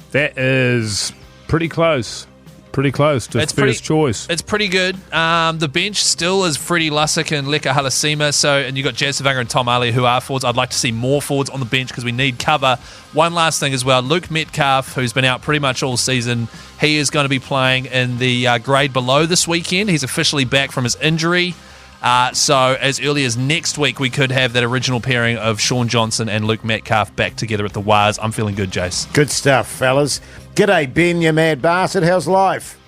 Speaker 5: That is pretty close. Pretty close to first choice.
Speaker 3: It's pretty good. The bench still is Freddie Lussick and Leka Halasima. And you've got Jase and Tom Ali who are forwards. I'd like to see more forwards on the bench because we need cover. One last thing as well. Luke Metcalf, who's been out pretty much all season, he is going to be playing in the grade below this weekend. He's officially back from his injury. So as early as next week, we could have that original pairing of Shaun Johnson and Luke Metcalf back together at the Wires. I'm feeling good, Jace.
Speaker 4: Good stuff, fellas. G'day, Ben, you mad bastard. How's life?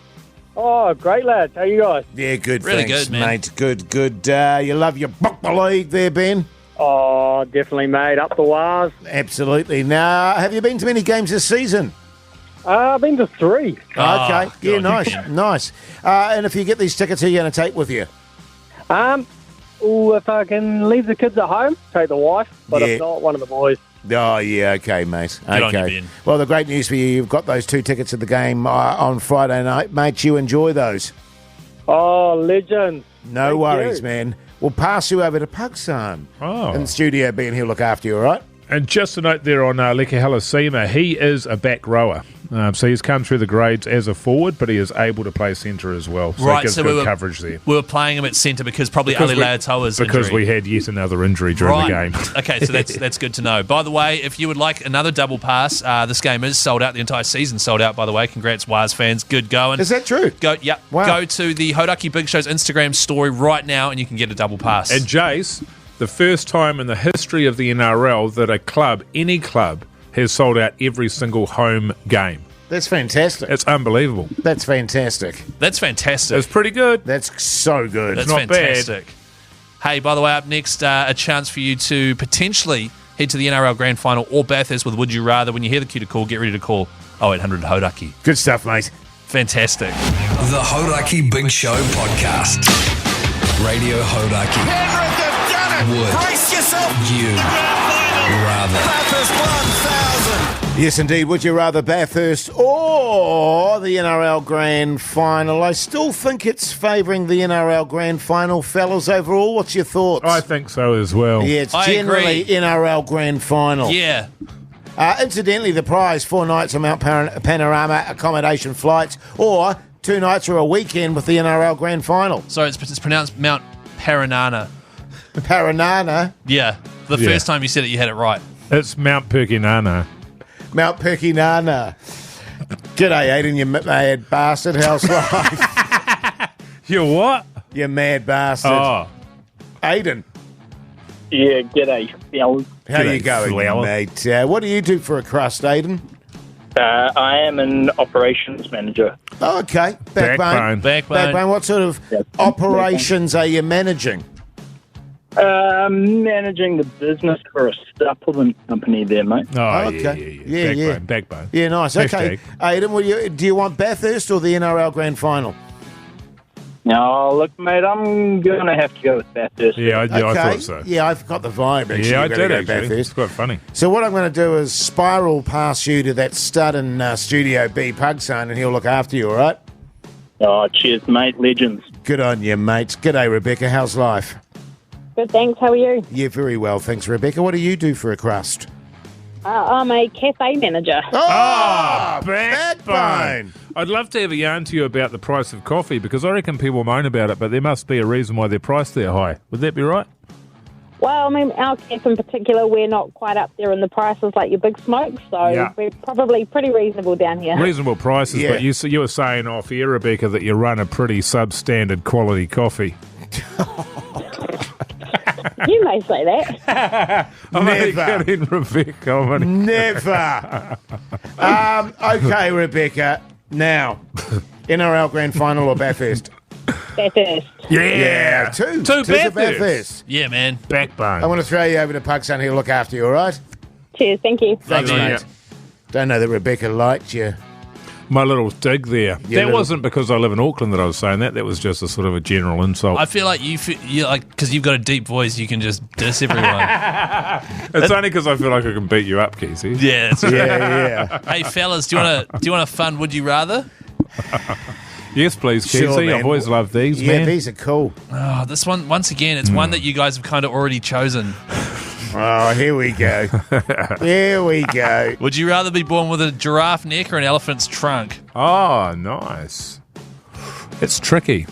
Speaker 7: Oh, great, lads. How you guys?
Speaker 4: Yeah, good,
Speaker 3: really
Speaker 4: thanks,
Speaker 3: good, man.
Speaker 4: mate. Good. You love your Buckler League there, Ben?
Speaker 7: Oh, definitely, mate. Up the wires.
Speaker 4: Absolutely. Now, have you been to many games this season?
Speaker 7: I've been to 3.
Speaker 4: Okay. Yeah, nice. And if you get these tickets, who are you going to take with you?
Speaker 7: If I can leave the kids at home, take the wife. But if not, one of the boys.
Speaker 4: Oh, yeah, okay, mate.
Speaker 3: Good
Speaker 4: okay.
Speaker 3: on you, Ben.
Speaker 4: Well, the great news for you, you've got those 2 tickets at the game on Friday night. Mate, you enjoy those.
Speaker 7: Oh, legend.
Speaker 4: No
Speaker 7: Thank
Speaker 4: worries,
Speaker 7: you.
Speaker 4: man. We'll pass you over to Pugson in the studio, Ben. He'll look after you, all right?
Speaker 5: And just a note there on Leka Halasima, he is a back rower. So he's come through the grades as a forward, but he is able to play centre as well. So
Speaker 3: Right,
Speaker 5: it gives
Speaker 3: so
Speaker 5: good coverage there.
Speaker 3: We were playing him at centre because probably Ali Leatoa's
Speaker 5: Because
Speaker 3: injury.
Speaker 5: we had yet another injury during the game.
Speaker 3: Okay, so that's good to know. By the way, if you would like another double pass, this game is sold out. The entire season sold out, by the way. Congrats, Wires fans. Good going.
Speaker 4: Is that true?
Speaker 3: Wow. Go to the Hodaki Big Show's Instagram story right now and you can get a double pass.
Speaker 5: And Jase, the first time in the history of the NRL that a club, any club, has sold out every single home game.
Speaker 4: That's fantastic.
Speaker 5: It's unbelievable.
Speaker 4: That's fantastic.
Speaker 3: That's fantastic.
Speaker 5: It's pretty good.
Speaker 4: That's so good.
Speaker 3: That's
Speaker 5: not
Speaker 3: fantastic. Hey, by the way, up next, a chance for you to potentially head to the NRL Grand Final or Bathurst with Would You Rather. When you hear the cue to call, get ready to call 0800 Hodaki.
Speaker 4: Good stuff, mate.
Speaker 3: Fantastic.
Speaker 1: The Hodaki Big Show podcast. Radio Hodaki.
Speaker 6: Penrith have done it.
Speaker 1: Would
Speaker 6: Brace yourself.
Speaker 1: you rather?
Speaker 6: Bathurst 1,000.
Speaker 4: Yes, indeed. Would you rather Bathurst or the NRL Grand Final? I still think it's favouring the NRL Grand Final, fellas, overall. What's your thoughts?
Speaker 5: I think so as well.
Speaker 4: Yeah, it's
Speaker 3: I
Speaker 4: generally
Speaker 3: agree.
Speaker 4: NRL Grand Final.
Speaker 3: Yeah.
Speaker 4: Incidentally, the prize, 4 nights on Mount Panorama accommodation flights or 2 nights or a weekend with the NRL Grand Final.
Speaker 3: Sorry, it's pronounced Mount Paranana.
Speaker 4: Paranana.
Speaker 3: Yeah. The first time you said it, you had it right.
Speaker 5: It's Mount Perkinana.
Speaker 4: Mount Perkinana. G'day, Aiden, you mad bastard. How's life?
Speaker 5: You what?
Speaker 4: You mad bastard.
Speaker 5: Oh.
Speaker 4: Aiden,
Speaker 8: Yeah, g'day, fellas.
Speaker 4: how
Speaker 5: G'day,
Speaker 4: you going,
Speaker 5: fella.
Speaker 4: mate? What do you do for a crust, Aiden?
Speaker 8: I am an operations manager.
Speaker 4: Oh, okay.
Speaker 5: Backbone.
Speaker 3: Backbone.
Speaker 4: What sort of operations are you managing?
Speaker 8: Managing the business for a supplement company there, mate.
Speaker 5: Oh,
Speaker 4: okay.
Speaker 5: Yeah. Backbone.
Speaker 4: Yeah, nice. Okay.
Speaker 5: Hashtag.
Speaker 4: Aidan, do you want Bathurst or the NRL Grand Final?
Speaker 8: No, look, mate, I'm going to have to go with Bathurst.
Speaker 5: Yeah, I
Speaker 4: Okay.
Speaker 5: thought so.
Speaker 4: Yeah, I've got the vibe, actually.
Speaker 5: Yeah, I
Speaker 4: You better
Speaker 5: did
Speaker 4: go
Speaker 5: actually.
Speaker 4: Bathurst.
Speaker 5: It's quite funny.
Speaker 4: So what I'm going to do is spiral past you to that stud in Studio B, Pugson, and he'll look after you, all right?
Speaker 8: Oh, cheers, mate. Legends.
Speaker 4: Good on you, mates. G'day, Rebecca. How's life?
Speaker 10: Good, thanks. How are you?
Speaker 4: Yeah, very well, thanks, Rebecca. What do you do for a crust?
Speaker 10: I'm a cafe manager.
Speaker 4: Oh,
Speaker 5: Backbone. I'd love to have a yarn to you about the price of coffee because I reckon people moan about it, but there must be a reason why they're priced that high. Would that be right?
Speaker 10: Well, I mean, our cafe in particular, we're not quite up there in the prices like your big smokes, so
Speaker 5: Yeah.
Speaker 10: we're probably pretty reasonable down here.
Speaker 5: Reasonable prices,
Speaker 4: Yeah.
Speaker 5: but you were saying off air, Rebecca, that you run a pretty substandard quality coffee.
Speaker 10: You may say that.
Speaker 5: I'm only
Speaker 4: Never.
Speaker 5: kidding, Rebecca. I'm only-
Speaker 4: Never. Okay, Rebecca. Now, NRL Grand Final or Bathurst?
Speaker 10: Bathurst.
Speaker 5: Yeah.
Speaker 4: Two.
Speaker 5: Two
Speaker 4: to
Speaker 5: Bathurst.
Speaker 3: Yeah, man.
Speaker 5: Backbone.
Speaker 4: I want to throw you over to Pugson. He'll look after you, all right?
Speaker 10: Cheers, thank you.
Speaker 3: Thanks,
Speaker 5: on
Speaker 3: mate.
Speaker 5: you.
Speaker 4: Don't know that Rebecca liked you.
Speaker 5: My little dig there.
Speaker 4: Your
Speaker 5: That
Speaker 4: little-
Speaker 5: wasn't because I live in Auckland that I was saying that. That was just a sort of a general insult.
Speaker 3: I feel like you like because you've got a deep voice, you can just diss everyone.
Speaker 5: It's only because I feel like I can beat you up, Keyzie.
Speaker 3: Yeah, that's right.
Speaker 4: Yeah.
Speaker 3: Hey, fellas, do you want a fun Would You Rather?
Speaker 5: Yes, please,
Speaker 4: Sure,
Speaker 5: Keyzie.
Speaker 4: man.
Speaker 5: I've always loved these,
Speaker 4: Yeah,
Speaker 5: man.
Speaker 4: these are cool.
Speaker 3: Oh, this one once again, it's one that you guys have kind of already chosen.
Speaker 4: Oh, here we go. Here we go.
Speaker 3: Would you rather be born with a giraffe neck or an elephant's trunk?
Speaker 5: Oh, nice. It's tricky.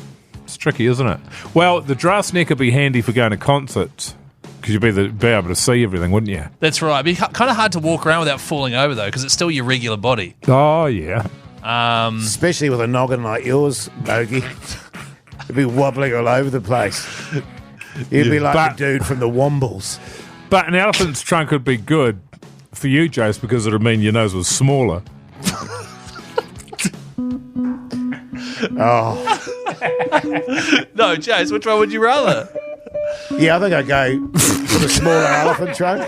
Speaker 5: It's tricky, isn't it? Well, the giraffe's neck would be handy for going to concerts because you'd be able to see everything, wouldn't you?
Speaker 3: That's right. It'd be kind of hard to walk around without falling over though, because it's still your regular body.
Speaker 5: Oh, yeah.
Speaker 4: Especially with a noggin like yours, Bogey. You'd be wobbling all over the place. You'd be like
Speaker 5: But-
Speaker 4: the dude from the Wombles.
Speaker 5: But an elephant's trunk would be good for you, Jase, because it would mean your nose was smaller.
Speaker 3: No, Jase, which one would you rather?
Speaker 4: Yeah, I think I'd go with a smaller elephant trunk.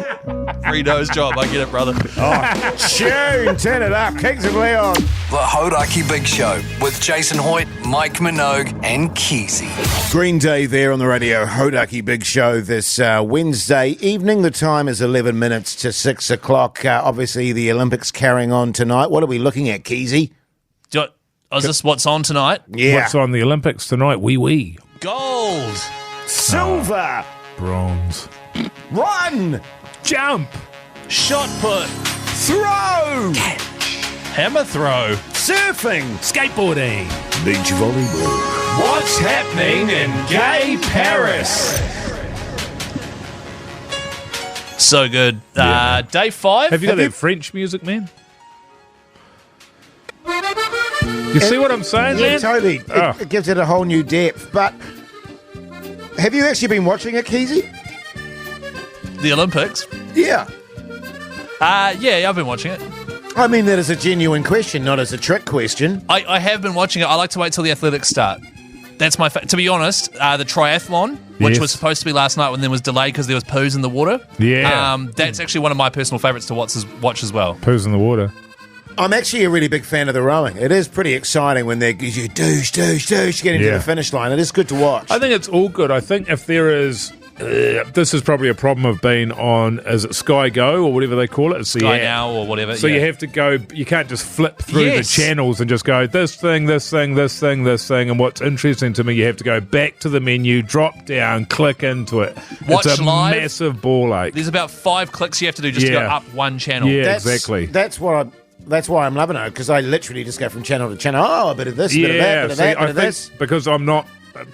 Speaker 3: Free nose job. I get it, brother.
Speaker 4: Tune, turn it up. Kings of Leon.
Speaker 1: The Hodaki Big Show with Jason Hoyt, Mike Minogue, and Keyzie.
Speaker 4: Green Day there on the radio. Hodaki Big Show this Wednesday evening. The time is 11 minutes to 6 o'clock. Obviously, the Olympics carrying on tonight. What are we looking at, Keyzie?
Speaker 3: Is this what's on tonight?
Speaker 4: Yeah.
Speaker 5: What's on the Olympics tonight? Wee.
Speaker 3: Gold.
Speaker 4: Silver.
Speaker 5: Bronze.
Speaker 4: Run.
Speaker 5: Jump.
Speaker 3: Shot put.
Speaker 4: Throw.
Speaker 3: Hammer throw.
Speaker 4: Surfing.
Speaker 5: Skateboarding.
Speaker 4: Beach volleyball.
Speaker 5: What's happening in gay Paris?
Speaker 3: So good.
Speaker 5: Yeah.
Speaker 3: Day 5.
Speaker 5: Have you got that French music, man? You see what I'm saying,
Speaker 4: Yeah,
Speaker 5: man?
Speaker 4: totally.
Speaker 5: Oh.
Speaker 4: It gives it a whole new depth. But have you actually been watching it, Keyzie?
Speaker 3: The Olympics?
Speaker 4: Yeah.
Speaker 3: Yeah, I've been watching it.
Speaker 4: I mean that as a genuine question, not as a trick question.
Speaker 3: I have been watching it. I like to wait till the athletics start. That's my to be honest, the triathlon, which
Speaker 5: Yes.
Speaker 3: was supposed to be last night when there was delay because there was poos in the water.
Speaker 5: Yeah.
Speaker 3: That's actually one of my personal favourites to watch as well.
Speaker 5: Poos in the water.
Speaker 4: I'm actually a really big fan of the rowing. It is pretty exciting when they you douche, getting to
Speaker 5: Yeah.
Speaker 4: the finish line. It is good to watch.
Speaker 5: I think it's all good. I think if there is... this is probably a problem of being on, is it Sky Go or whatever they call it? It's the
Speaker 3: Sky
Speaker 5: app.
Speaker 3: Now or whatever.
Speaker 5: So
Speaker 3: yeah.
Speaker 5: you have to go, you can't just flip through
Speaker 3: Yes.
Speaker 5: the channels and just go, this thing, this thing, this thing, this thing. And what's interesting to me, you have to go back to the menu, drop down, click into it.
Speaker 3: Watch
Speaker 5: it's a
Speaker 3: live.
Speaker 5: massive ball ache.
Speaker 3: There's about 5 clicks you have to do just to go
Speaker 5: Yeah.
Speaker 3: up one channel.
Speaker 5: Yeah,
Speaker 4: That's-
Speaker 5: exactly.
Speaker 4: That's why I'm loving it, because I literally just go from channel to channel. Oh, a bit of this, a bit of that, bit of
Speaker 5: see,
Speaker 4: that,
Speaker 5: I
Speaker 4: bit of
Speaker 5: think
Speaker 4: this.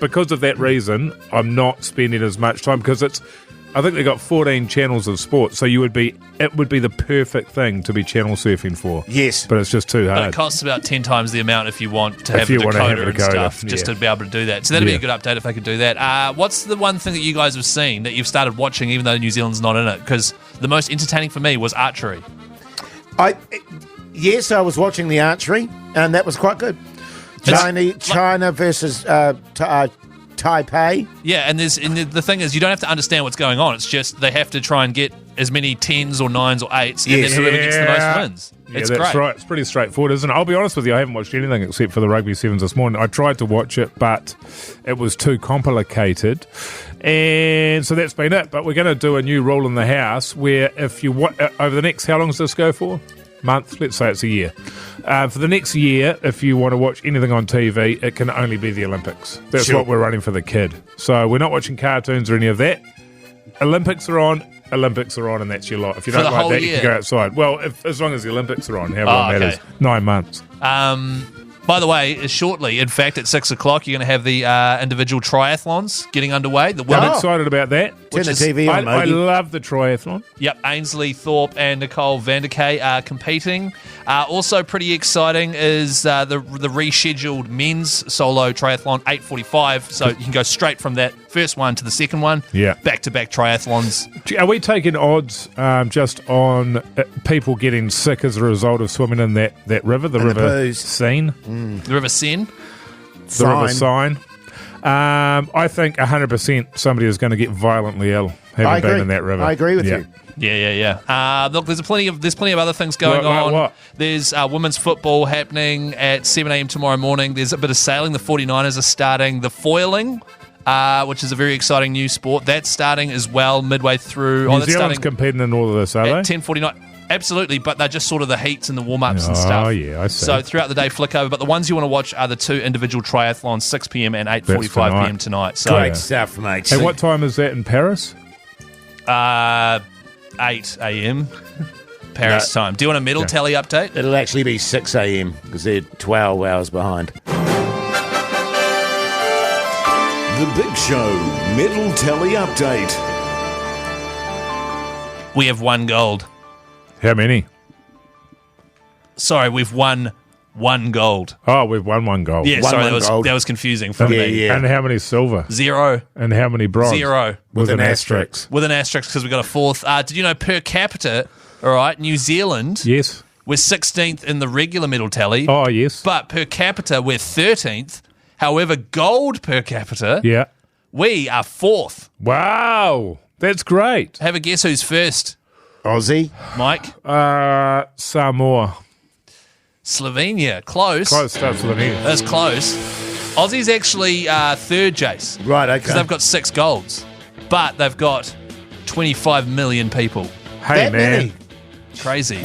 Speaker 5: because of that reason, I'm not spending as much time because I think they got 14 channels of sport, so it would be the perfect thing to be channel surfing for.
Speaker 4: Yes.
Speaker 5: But it's just too
Speaker 3: But it
Speaker 5: hard.
Speaker 3: costs about 10 times the amount if you want to
Speaker 5: If
Speaker 3: have a
Speaker 5: you want to have
Speaker 3: decoder
Speaker 5: a
Speaker 3: and
Speaker 5: decoder,
Speaker 3: stuff, just
Speaker 5: yeah.
Speaker 3: to be able to do that. So that'd be
Speaker 5: Yeah.
Speaker 3: a good update if they could do that. What's the one thing that you guys have seen that you've started watching even though New Zealand's not in it? Because the most entertaining for me was archery.
Speaker 4: Yes, I was watching the archery, and that was quite good.
Speaker 3: It's-
Speaker 4: China versus Taipei.
Speaker 3: Yeah, and the thing is, you don't have to understand what's going on. It's just they have to try and get as many 10s or 9s or 8s, and then whoever gets the most wins.
Speaker 5: Yeah, that's right. It's pretty straightforward, isn't it? I'll be honest with you, I haven't watched anything except for the Rugby Sevens this morning. I tried to watch it, but it was too complicated. And so that's been it. But we're going to do a new rule in the house where if you over the next, how long does this go for? Month? Let's say it's a year. For the next year, if you want to watch anything on TV, it can only be the Olympics. That's what we're running for the kid. So we're not watching cartoons or any of that. Olympics are on, and that's your lot. If you don't like that, you can go outside. Well, as long as the Olympics are on, how long that is. 9 months.
Speaker 3: By the way, shortly, in fact, at 6 o'clock, you're going to have the individual triathlons getting underway. The women.
Speaker 5: I'm excited about that.
Speaker 4: Turn the TV on,
Speaker 5: I love the triathlon.
Speaker 3: Yep, Ainsley Thorpe and Nicole Vanderkay are competing. Also pretty exciting is the rescheduled men's solo triathlon, 8:45. So you can go straight from that first one to the second one.
Speaker 5: Yeah.
Speaker 3: Back-to-back triathlons.
Speaker 5: Are we taking odds just on people getting sick as a result of swimming in that river, the river Seine?
Speaker 3: The River Seine?
Speaker 5: The River Seine. I think 100% somebody is going to get violently ill having been in that river.
Speaker 4: I agree with you.
Speaker 3: Yeah. Look, there's plenty of other things going on.
Speaker 5: What?
Speaker 3: There's women's football happening at 7 a.m. tomorrow morning. There's a bit of sailing. The 49ers are starting the foiling, which is a very exciting new sport. That's starting as well midway through.
Speaker 5: New Zealand's competing in all of this, are they?
Speaker 3: At 10:49. Absolutely, but they're just sort of the heats and the warm-ups and stuff.
Speaker 5: Oh, yeah, I see.
Speaker 3: So throughout the day, flick over. But the ones you want to watch are the two individual triathlons, 6 p.m. and 8:45 p.m. tonight. So,
Speaker 4: great stuff, mate.
Speaker 5: And what time is that in Paris?
Speaker 3: 8 a.m. Paris time. Do you want a medal tally update?
Speaker 4: It'll actually be 6 a.m. because they're 12 hours behind.
Speaker 1: The Big Show Medal Tally Update.
Speaker 3: We have won gold.
Speaker 5: How many?
Speaker 3: Sorry, we've won 1 gold.
Speaker 5: Oh, we've won 1 gold.
Speaker 3: Yeah, that was confusing for me.
Speaker 5: Yeah. And how many silver?
Speaker 3: 0.
Speaker 5: And how many bronze?
Speaker 3: 0.
Speaker 5: With an asterisk.
Speaker 3: With an asterisk because we got a 4th. Did you know per capita, all right, New Zealand,
Speaker 5: yes,
Speaker 3: we're 16th in the regular medal tally.
Speaker 5: Oh, yes.
Speaker 3: But per capita, we're 13th. However, gold per capita, we are 4th.
Speaker 5: Wow. That's great.
Speaker 3: Have a guess who's first?
Speaker 4: Aussie.
Speaker 3: Mike?
Speaker 5: Samoa.
Speaker 3: Slovenia. Close.
Speaker 5: Close stuff, Slovenia.
Speaker 3: That's close. Aussie's actually third, Jase.
Speaker 4: Right, okay.
Speaker 3: Because they've got 6 golds. But they've got 25 million people.
Speaker 5: Hey,
Speaker 4: that
Speaker 5: man.
Speaker 4: many?
Speaker 3: Crazy.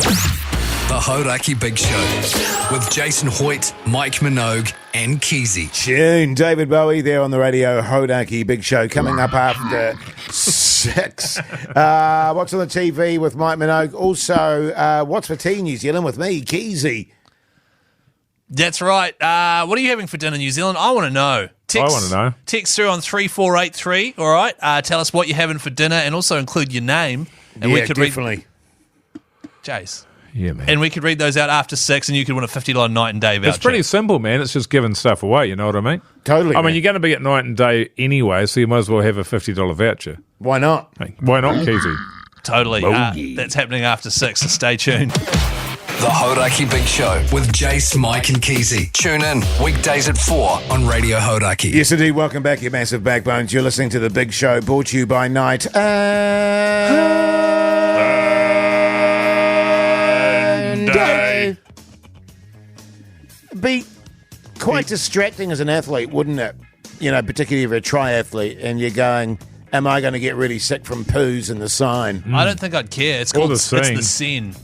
Speaker 1: The Hodaki Big Show with Jason Hoyt, Mike Minogue, and Keyzie.
Speaker 4: Tune. David Bowie there on the radio. Hodaki Big Show coming up after 6. What's on the TV with Mike Minogue? Also, what's for tea New Zealand with me, Keyzie.
Speaker 3: That's right. What are you having for dinner, New Zealand? I want to know.
Speaker 5: I want to know.
Speaker 3: Text through on 3483, all right? Tell us what you're having for dinner and also include your name. And we could
Speaker 4: definitely.
Speaker 3: Jase.
Speaker 5: Yeah, man.
Speaker 3: And we could read those out after 6 and you could win a $50 night and day voucher.
Speaker 5: It's pretty simple, man. It's just giving stuff away, you know what I mean?
Speaker 4: Totally.
Speaker 5: I mean, you're going to be at night and day anyway, so you might as well have a $50 voucher.
Speaker 4: Why not?
Speaker 5: Hey, why not, Keyzie?
Speaker 3: Totally. That's happening after 6, so stay tuned.
Speaker 1: The Hodaki Big Show with Jase, Mike, and Keyzie. Tune in weekdays at 4 on Radio Hodaki.
Speaker 4: Yes, indeed. Welcome back, you massive backbones. You're listening to The Big Show, brought to you by Night. Day. Be quite distracting as an athlete, wouldn't it? You know, particularly if you're a triathlete and you're going, am I going to get really sick from poos in the sign?
Speaker 3: I don't think I'd care. It's called the scene.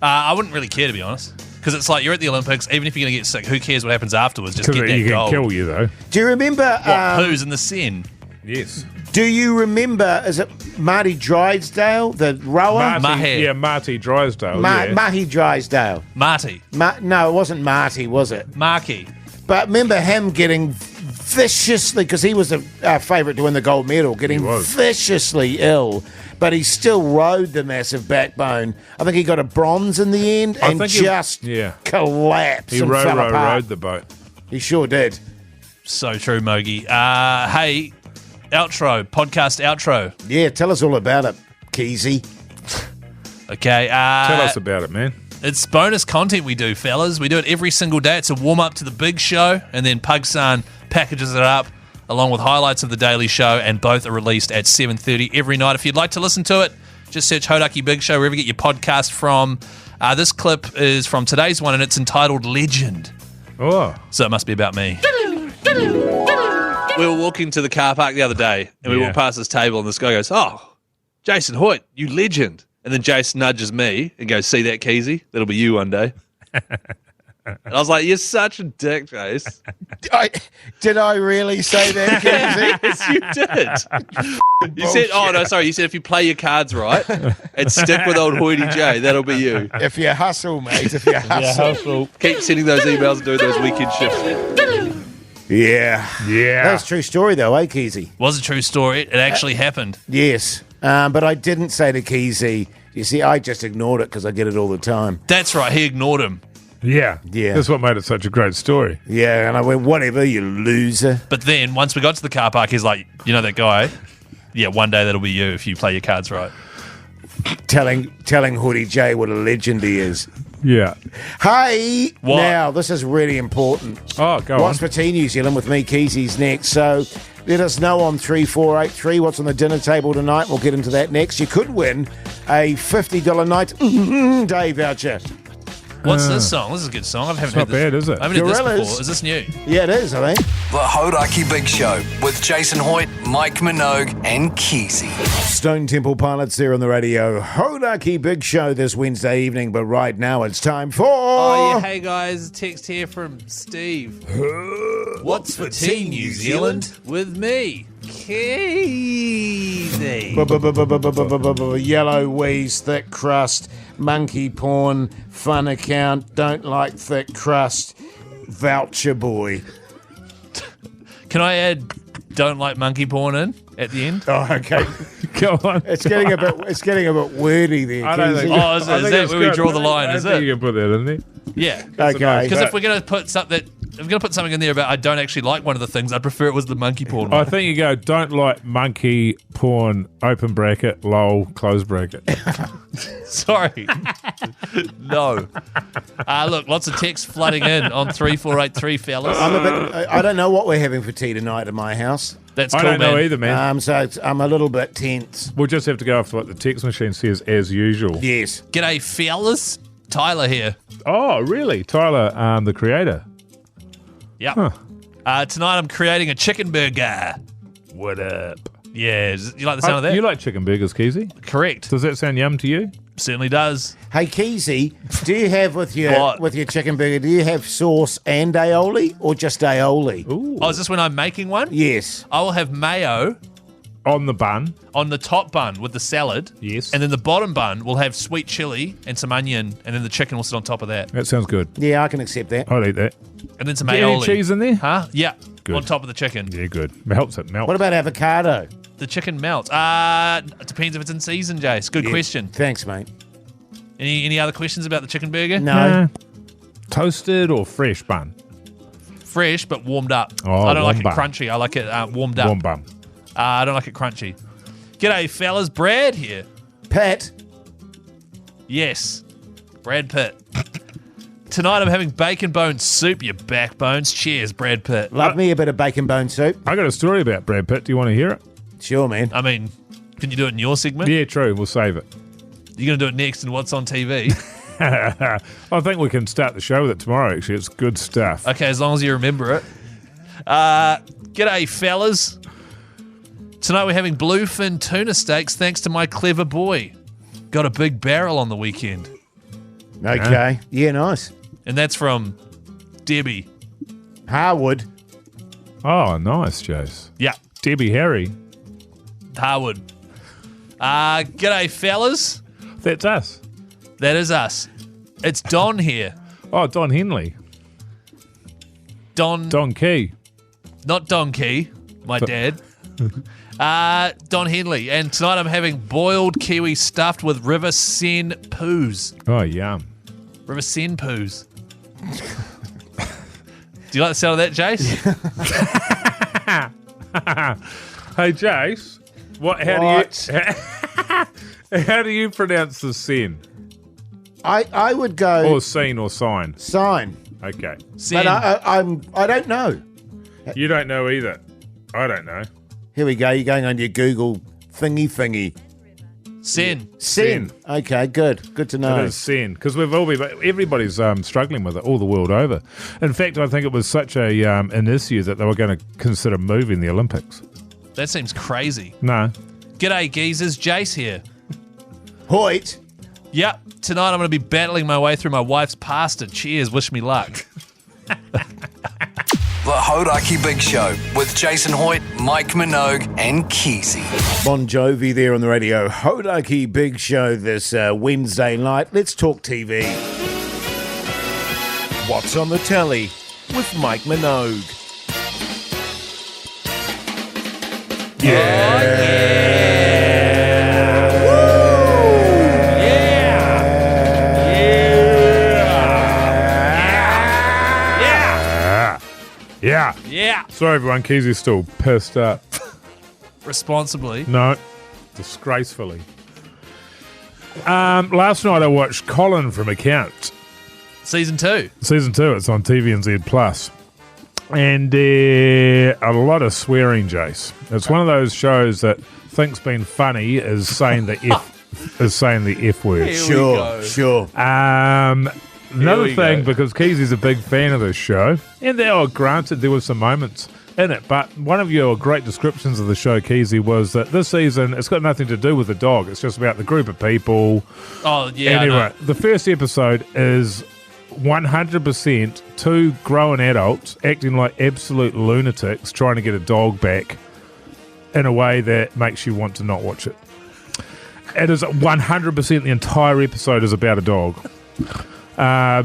Speaker 3: I wouldn't really care, to be honest. Because it's like you're at the Olympics, even if you're going to get sick, who cares what happens afterwards? Just get that
Speaker 5: you
Speaker 3: gold.
Speaker 5: can kill you, though.
Speaker 4: Do you remember...
Speaker 3: poos in the Seine?
Speaker 5: Yes.
Speaker 4: Do you remember, is it Marty Drysdale, the rower?
Speaker 5: Marty Drysdale.
Speaker 4: Marty Drysdale.
Speaker 3: Marty.
Speaker 4: No, it wasn't Marty, was it?
Speaker 3: Marky.
Speaker 4: But remember him getting viciously, because he was the favourite to win the gold medal, getting viciously ill, but he still rode the massive backbone. I think he got a bronze in the end and just collapsed.
Speaker 5: He rode the boat.
Speaker 4: He sure did.
Speaker 3: So true, Mogi. Hey, podcast outro.
Speaker 4: Yeah, tell us all about it, Keyzie.
Speaker 3: Okay.
Speaker 5: Tell us about it, man.
Speaker 3: It's bonus content we do, fellas. We do it every single day. It's a warm-up to the big show, and then Pugsan packages it up along with highlights of the daily show, and both are released at 7:30 every night. If you'd like to listen to it, just search Hodaki Big Show wherever you get your podcast from. This clip is from today's one, and it's entitled Legend.
Speaker 5: Oh.
Speaker 3: So it must be about me. We were walking to the car park the other day, and we walked past this table, and this guy goes, "Oh, Jason Hoyt, you legend." And then Jace nudges me and goes, "See that, Keyzie? That'll be you one day." And I was like, "You're such a dick, Jace."
Speaker 4: Did I really say that, Keyzie?
Speaker 3: Yes, you did. You said, "Oh no, sorry." You said if you play your cards right and stick with old Hoyty J, that'll be you.
Speaker 4: If you hustle, mate. If you hustle.
Speaker 3: Keep sending those emails and doing those weekend shifts.
Speaker 4: Yeah. That's a true story, though, eh, Keyzie?
Speaker 3: Was a true story. It actually happened.
Speaker 4: Yes. But I didn't say to Keyzie, you see, I just ignored it because I get it all the time.
Speaker 3: That's right. He ignored him.
Speaker 5: Yeah.
Speaker 4: Yeah.
Speaker 5: That's what made it such a great story.
Speaker 4: Yeah, and I went, whatever, you loser.
Speaker 3: But then once we got to the car park, he's like, "You know that guy? Yeah, one day that'll be you if you play your cards right."
Speaker 4: Telling Hoodie J what a legend he is.
Speaker 5: Yeah.
Speaker 4: Hey,
Speaker 3: What?
Speaker 4: now this is really important.
Speaker 5: Oh, go
Speaker 4: What's
Speaker 5: on.
Speaker 4: for Tea New Zealand with me, Keyzie's next. So let us know on 3483 what's on the dinner table tonight. We'll get into that next. You could win a $50 night day voucher.
Speaker 3: What's this song? This is a good song. I haven't
Speaker 5: It's
Speaker 3: heard
Speaker 5: not bad,
Speaker 3: this.
Speaker 5: is it?
Speaker 3: I haven't heard this
Speaker 4: Gorillas.
Speaker 3: before. Is this new?
Speaker 4: Yeah, it is, I think.
Speaker 1: The Hodaki Big Show with Jason Hoyt, Mike Minogue, and Keyzie.
Speaker 4: Stone Temple Pilots there on the radio. Hodaki Big Show this Wednesday evening, but right now it's time for...
Speaker 3: Oh, yeah. Hey, guys. Text here from Steve. What's for tea, New Zealand? With me, Keyzie.
Speaker 4: Yellow wheeze, thick crust, monkey porn, fun account, don't like thick crust, voucher boy.
Speaker 3: Can I add "don't like monkey porn" in at the end?
Speaker 4: Oh, okay.
Speaker 5: Go on.
Speaker 4: It's getting a bit wordy there.
Speaker 5: I don't think.
Speaker 4: Keyzie.
Speaker 3: Oh, is that where we draw the line?
Speaker 5: I
Speaker 3: Is
Speaker 5: think
Speaker 3: it?
Speaker 5: you can put that in there.
Speaker 3: Yeah.
Speaker 4: Okay.
Speaker 3: Because if we're going to put something, in there about I don't actually like one of the things, I'd prefer it was the monkey porn
Speaker 5: I
Speaker 3: one.
Speaker 5: think you go, don't like monkey porn, open bracket, lol, close bracket.
Speaker 3: Sorry. No. Look, lots of text flooding in on 3483, fellas.
Speaker 4: I don't know what we're having for tea tonight at my house.
Speaker 3: That's
Speaker 5: I
Speaker 3: cool,
Speaker 5: don't
Speaker 3: man.
Speaker 5: know either, man.
Speaker 4: I'm a little bit tense.
Speaker 5: We'll just have to go after what the text machine says as usual.
Speaker 4: Yes.
Speaker 3: G'day, fellas. Tyler here.
Speaker 5: Oh, really? Tyler, the creator.
Speaker 3: Yep.
Speaker 5: Huh.
Speaker 3: Tonight I'm creating a chicken burger.
Speaker 5: What up?
Speaker 3: Yeah, you like the sound of that?
Speaker 5: You like chicken burgers, Keyzie?
Speaker 3: Correct.
Speaker 5: Does that sound yum to you?
Speaker 3: Certainly does.
Speaker 4: Hey, Keyzie, do you have
Speaker 3: What?
Speaker 4: with your chicken burger, do you have sauce and aioli or just aioli?
Speaker 5: Ooh.
Speaker 3: Oh, is this when I'm making one?
Speaker 4: Yes.
Speaker 3: I will have mayo
Speaker 5: On the bun.
Speaker 3: on the top bun with the salad.
Speaker 5: Yes.
Speaker 3: And then the bottom bun will have sweet chili and some onion, and then the chicken will sit on top of that.
Speaker 5: That sounds good.
Speaker 4: Yeah, I can accept that.
Speaker 5: I'll eat that.
Speaker 3: And then some
Speaker 5: Get any
Speaker 3: aioli.
Speaker 5: cheese in there?
Speaker 3: Huh? Yeah.
Speaker 5: Good.
Speaker 3: On top of the chicken.
Speaker 5: Yeah, good. It helps it melt.
Speaker 4: What about avocado?
Speaker 3: The chicken melts. It depends if it's in season, Jace. Good
Speaker 4: Yeah.
Speaker 3: question.
Speaker 4: Thanks, mate.
Speaker 3: Any other questions about the chicken burger?
Speaker 4: No.
Speaker 5: Toasted or fresh bun?
Speaker 3: Fresh, but warmed up.
Speaker 5: Oh,
Speaker 3: I don't like it
Speaker 5: warm bun.
Speaker 3: crunchy. I like it warmed up.
Speaker 5: Warm bun.
Speaker 3: I don't like it crunchy. G'day, fellas. Brad here.
Speaker 4: Pat?
Speaker 3: Yes. Brad Pitt. Tonight I'm having bacon bone soup, you backbones. Cheers, Brad Pitt.
Speaker 4: Love me a bit of bacon bone soup.
Speaker 5: I got a story about Brad Pitt. Do you want to hear it?
Speaker 4: Sure, man.
Speaker 3: I mean, can you do it in your segment?
Speaker 5: Yeah, true. We'll save it.
Speaker 3: You're going to do it next in What's on TV?
Speaker 5: I think we can start the show with it tomorrow, actually. It's good stuff.
Speaker 3: Okay, as long as you remember it. G'day, fellas. Tonight we're having bluefin tuna steaks thanks to my clever boy. Got a big barrel on the weekend.
Speaker 4: Okay. Yeah, nice.
Speaker 3: And that's from Debbie.
Speaker 4: Harwood.
Speaker 5: Oh, nice, Jase.
Speaker 3: Yeah,
Speaker 5: Debbie Harry.
Speaker 3: Harwood. G'day, fellas.
Speaker 5: That's us.
Speaker 3: That is us. It's Don here.
Speaker 5: Oh, Don Henley. Don Key.
Speaker 3: Not Don Key, my dad. Don Henley. And tonight I'm having boiled kiwi stuffed with River Sen poos.
Speaker 5: Oh, yum.
Speaker 3: River Sen poos. Do you like the sound of that, Jace?
Speaker 5: Hey, Jase. How do you pronounce the sin?
Speaker 4: I would go
Speaker 5: Or scene or sign?
Speaker 4: sign.
Speaker 5: Okay.
Speaker 3: Sen.
Speaker 4: But I don't know.
Speaker 5: You don't know either. I don't know.
Speaker 4: Here we go. You're going on your Google thingy.
Speaker 3: Sin.
Speaker 4: Okay, good. Good to know.
Speaker 5: It is sin because everybody's struggling with it all the world over. In fact, I think it was such an issue that they were going to consider moving the Olympics.
Speaker 3: That seems crazy.
Speaker 5: No.
Speaker 3: G'day, geezers. Jase here.
Speaker 4: Hoyt.
Speaker 3: Yep. Tonight I'm going to be battling my way through my wife's pasta. Cheers. Wish me luck.
Speaker 1: The Hodaki Big Show with Jason Hoyt, Mike Minogue, and Keyzie.
Speaker 4: Bon Jovi there on the radio. Hodaki Big Show this Wednesday night. Let's talk TV. What's on the telly with Mike Minogue?
Speaker 5: Yeah. Sorry, everyone. Keyzie's still pissed up.
Speaker 3: Responsibly.
Speaker 5: No, disgracefully. Last night I watched Colin from Accounts.
Speaker 3: Season 2.
Speaker 5: Season 2. It's on TVNZ Plus, and a lot of swearing, Jase. It's one of those shows that thinks being funny is saying the F word.
Speaker 4: Sure.
Speaker 5: Another thing, because Keyzie's a big fan of this show, and granted there were some moments in it, but one of your great descriptions of the show, Keyzie, was that this season it's got nothing to do with the dog. It's just about the group of people.
Speaker 3: Oh, yeah.
Speaker 5: Anyway, the first episode is 100% two grown adults acting like absolute lunatics trying to get a dog back in a way that makes you want to not watch it. It is 100% the entire episode is about a dog.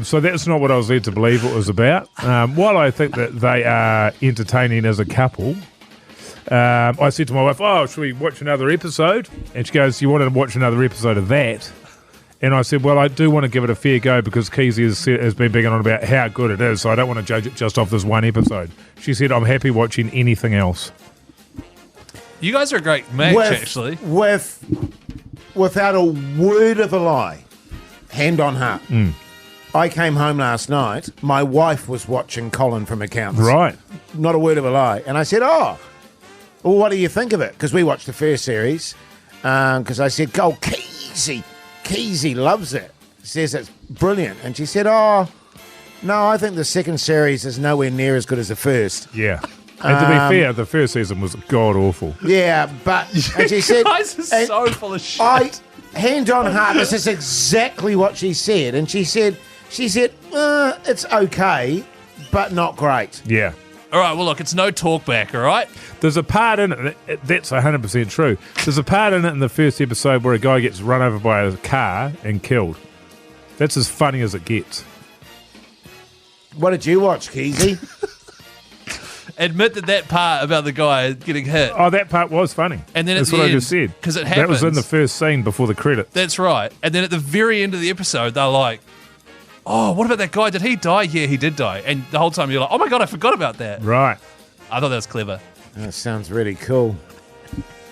Speaker 5: So that's not what I was led to believe it was about. While I think that they are entertaining as a couple, I said to my wife, should we watch another episode? And she goes, you wanted to watch another episode of that? And I said, well, I do want to give it a fair go because Keyzie has been big on about how good it is, so I don't want to judge it just off this one episode. She said, I'm happy watching anything else.
Speaker 3: You guys are a great match, actually.
Speaker 4: Without a word of a lie, hand on heart. I came home last night. My wife was watching Colin from Accounts.
Speaker 5: Right.
Speaker 4: Not a word of a lie. And I said, well, what do you think of it? Because we watched the first series. Because I said, Keyzie loves it. Says it's brilliant. And she said, no, I think the second series is nowhere near as good as the first.
Speaker 5: Yeah. And to be fair, the first season was god-awful.
Speaker 4: Yeah, but... And she said...
Speaker 3: You guys are so full of shit.
Speaker 4: Hand on heart, this is exactly what she said. And she said, it's okay, but not great.
Speaker 5: Yeah.
Speaker 3: All right, well, look, it's no talk back, all right?
Speaker 5: There's a part in it, that's 100% true. There's a part in it in the first episode where a guy gets run over by a car and killed. That's as funny as it gets.
Speaker 4: What did you watch, Keyzie?
Speaker 3: Admit that part about the guy getting hit.
Speaker 5: Oh, that part was funny.
Speaker 3: And then
Speaker 5: that's what I just said.
Speaker 3: Because it happens.
Speaker 5: That was in the first scene before the credits.
Speaker 3: That's right. And then at the very end of the episode, they're like, what about that guy? Did he die? Yeah, he did die. And the whole time you're like, oh my God, I forgot about that.
Speaker 5: Right.
Speaker 3: I thought that was clever.
Speaker 4: That sounds really cool.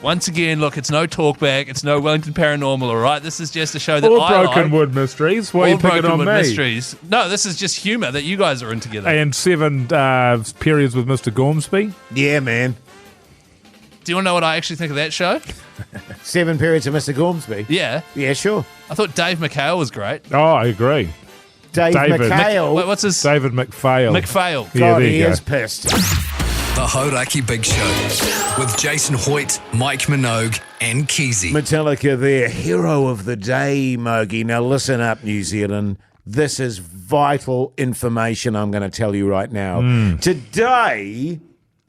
Speaker 3: Once again, look, it's no talk back. It's no Wellington Paranormal, all right? This is just a show that
Speaker 5: All
Speaker 3: I
Speaker 5: Broken
Speaker 3: like.
Speaker 5: Wood Mysteries. Why are you picking on me?
Speaker 3: Mysteries. No, this is just humour that you guys are in together.
Speaker 5: And 7 periods with Mr. Gormsby.
Speaker 4: Yeah, man.
Speaker 3: Do you want to know what I actually think of that show?
Speaker 4: 7 periods of Mr. Gormsby?
Speaker 3: Yeah.
Speaker 4: Yeah, sure.
Speaker 3: I thought Dave McHale was great.
Speaker 5: Oh, I agree.
Speaker 4: David McHale.
Speaker 3: What's his?
Speaker 5: David McPhail.
Speaker 3: McPhail.
Speaker 4: God,
Speaker 5: there
Speaker 4: he
Speaker 5: you go.
Speaker 4: is pissed.
Speaker 1: The Hodaki Big Show with Jason Hoyt, Mike Minogue, and Keyzie.
Speaker 4: Metallica there, hero of the day, Mogi. Now listen up, New Zealand. This is vital information I'm going to tell you right now. Today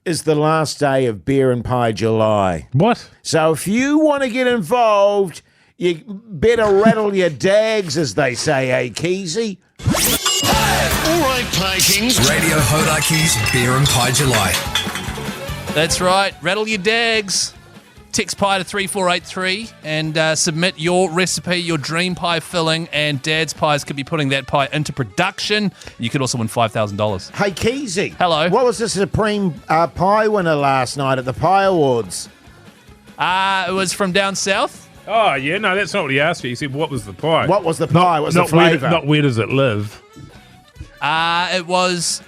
Speaker 4: is the last day of Beer and Pie July.
Speaker 5: What?
Speaker 4: So if you want to get involved, you better rattle your dags, as they say, Keyzie?
Speaker 1: All right, Pie Kings. Radio Hodaki's Beer and Pie July.
Speaker 3: That's right. Rattle your dags. Text pie to 3483 and submit your recipe, your dream pie filling, and Dad's Pies could be putting that pie into production. You could also win $5,000.
Speaker 4: Hey, Keyzie.
Speaker 3: Hello.
Speaker 4: What was the Supreme Pie winner last night at the Pie Awards?
Speaker 3: It was from down south.
Speaker 5: Oh, yeah. No, that's not what he asked you. He said, what was the pie?
Speaker 4: What was the pie? What was the flavour?
Speaker 5: Not where does it live?
Speaker 3: It was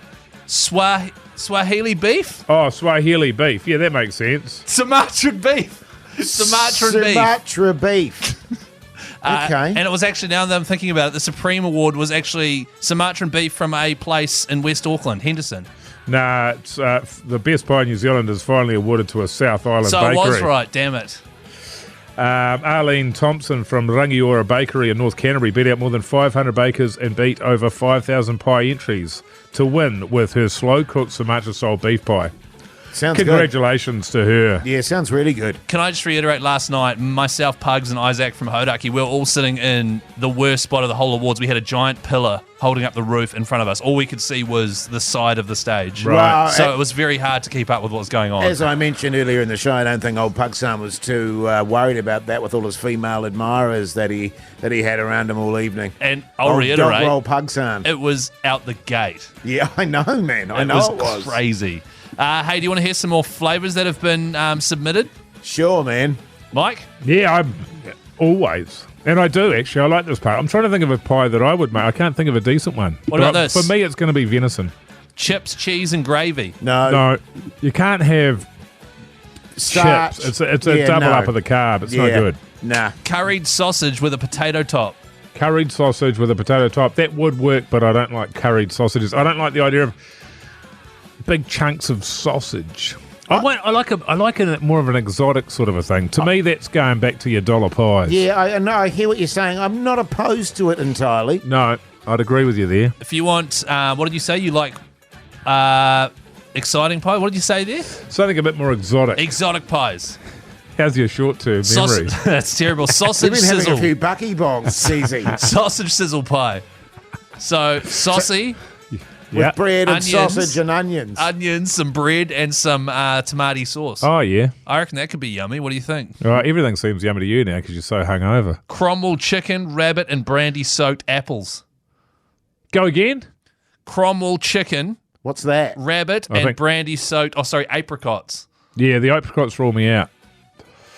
Speaker 3: Swahili beef?
Speaker 5: Oh, Swahili beef. Yeah, that makes sense.
Speaker 3: Sumatran beef.
Speaker 4: Sumatra beef. Okay.
Speaker 3: And it was actually, now that I'm thinking about it, the Supreme Award was actually Sumatran beef from a place in West Auckland, Henderson.
Speaker 5: Nah, it's, the best pie in New Zealand is finally awarded to a South Island
Speaker 3: So
Speaker 5: bakery.
Speaker 3: I was right, damn it.
Speaker 5: Arlene Thompson from Rangiora Bakery in North Canterbury beat out more than 500 bakers and beat over 5,000 pie entries to win with her slow-cooked Sumatra-style beef pie.
Speaker 4: Sounds
Speaker 5: Congratulations to her.
Speaker 4: good. Yeah, sounds really good.
Speaker 3: Can I just reiterate, last night, myself, Pugs, and Isaac from Hodaki, we were all sitting in the worst spot of the whole awards. We had a giant pillar holding up the roof in front of us. All we could see was the side of the stage.
Speaker 5: Right.
Speaker 4: Well,
Speaker 3: So it was very hard to keep up with what was going on.
Speaker 4: As I mentioned earlier in the show, I don't think old Pugsan was too worried about that with all his female admirers that he had around him all evening.
Speaker 3: And I'll
Speaker 4: Old
Speaker 3: reiterate,
Speaker 4: dog roll Pugsan.
Speaker 3: it was out the gate.
Speaker 4: Yeah, I know, man. I know it was.
Speaker 3: Crazy. Hey, do you want to hear some more flavours that have been submitted?
Speaker 4: Sure, man.
Speaker 3: Mike?
Speaker 5: Yeah, I'm always. And I do, actually. I like this part. I'm trying to think of a pie that I would make. I can't think of a decent one.
Speaker 3: What about this?
Speaker 5: For me, it's going to be venison.
Speaker 3: Chips, cheese, and gravy.
Speaker 5: No, you can't have
Speaker 4: Starch.
Speaker 5: chips. It's a double up of the carb. It's not good.
Speaker 4: Nah.
Speaker 3: Curried sausage with a potato top.
Speaker 5: Curried sausage with a potato top. That would work, but I don't like curried sausages. I don't like the idea of big chunks of sausage. I like a more of an exotic sort of a thing. To me, that's going back to your dollar pies.
Speaker 4: Yeah, I hear what you're saying. I'm not opposed to it entirely.
Speaker 5: No, I'd agree with you there.
Speaker 3: If you want, what did you say? You like exciting pie? What did you say there?
Speaker 5: Something a bit more exotic.
Speaker 3: Exotic pies.
Speaker 5: How's your short-term memory?
Speaker 3: That's terrible. Sausage
Speaker 4: You've been having
Speaker 3: sizzle.
Speaker 4: a few bucky bongs, Keyzie.
Speaker 3: Sausage sizzle pie. So, saucy,
Speaker 5: Yeah.
Speaker 4: With bread and
Speaker 3: Onions.
Speaker 4: sausage and onions.
Speaker 3: onions, some bread, and some tomato sauce.
Speaker 5: Oh, yeah.
Speaker 3: I reckon that could be yummy. What do you think?
Speaker 5: All right, everything seems yummy to you now because you're so hungover.
Speaker 3: Cromwell chicken, rabbit, and brandy-soaked apples.
Speaker 5: Go again?
Speaker 3: Cromwell chicken,
Speaker 4: What's that?
Speaker 3: rabbit,
Speaker 5: I
Speaker 3: and
Speaker 5: think-
Speaker 3: brandy-soaked, apricots.
Speaker 5: Yeah, the apricots rule me out.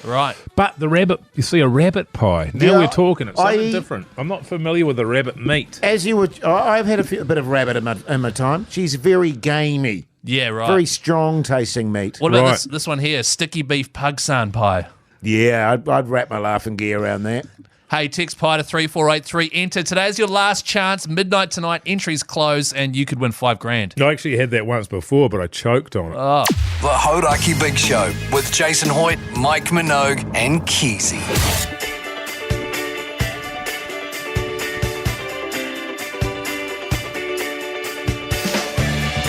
Speaker 3: Right.
Speaker 5: But the rabbit, you see, a rabbit pie. Now
Speaker 4: Yeah,
Speaker 5: we're talking. It's something
Speaker 4: I-
Speaker 5: different. I'm not familiar with the rabbit meat.
Speaker 4: As you would, I've had a bit of rabbit in my time. She's very gamey,
Speaker 3: Yeah, right.
Speaker 4: very strong tasting meat.
Speaker 3: What about
Speaker 5: Right.
Speaker 3: this one here? Sticky beef pugsan pie.
Speaker 4: Yeah, I'd wrap my laughing gear around that.
Speaker 3: Hey, text pie to 3483. Enter. Today's your last chance. Midnight tonight. Entries close, and you could win $5,000.
Speaker 5: I actually had that once before, but I choked on it.
Speaker 1: The Hodaki Big Show with Jason Hoyt, Mike Minogue, and Keyzie.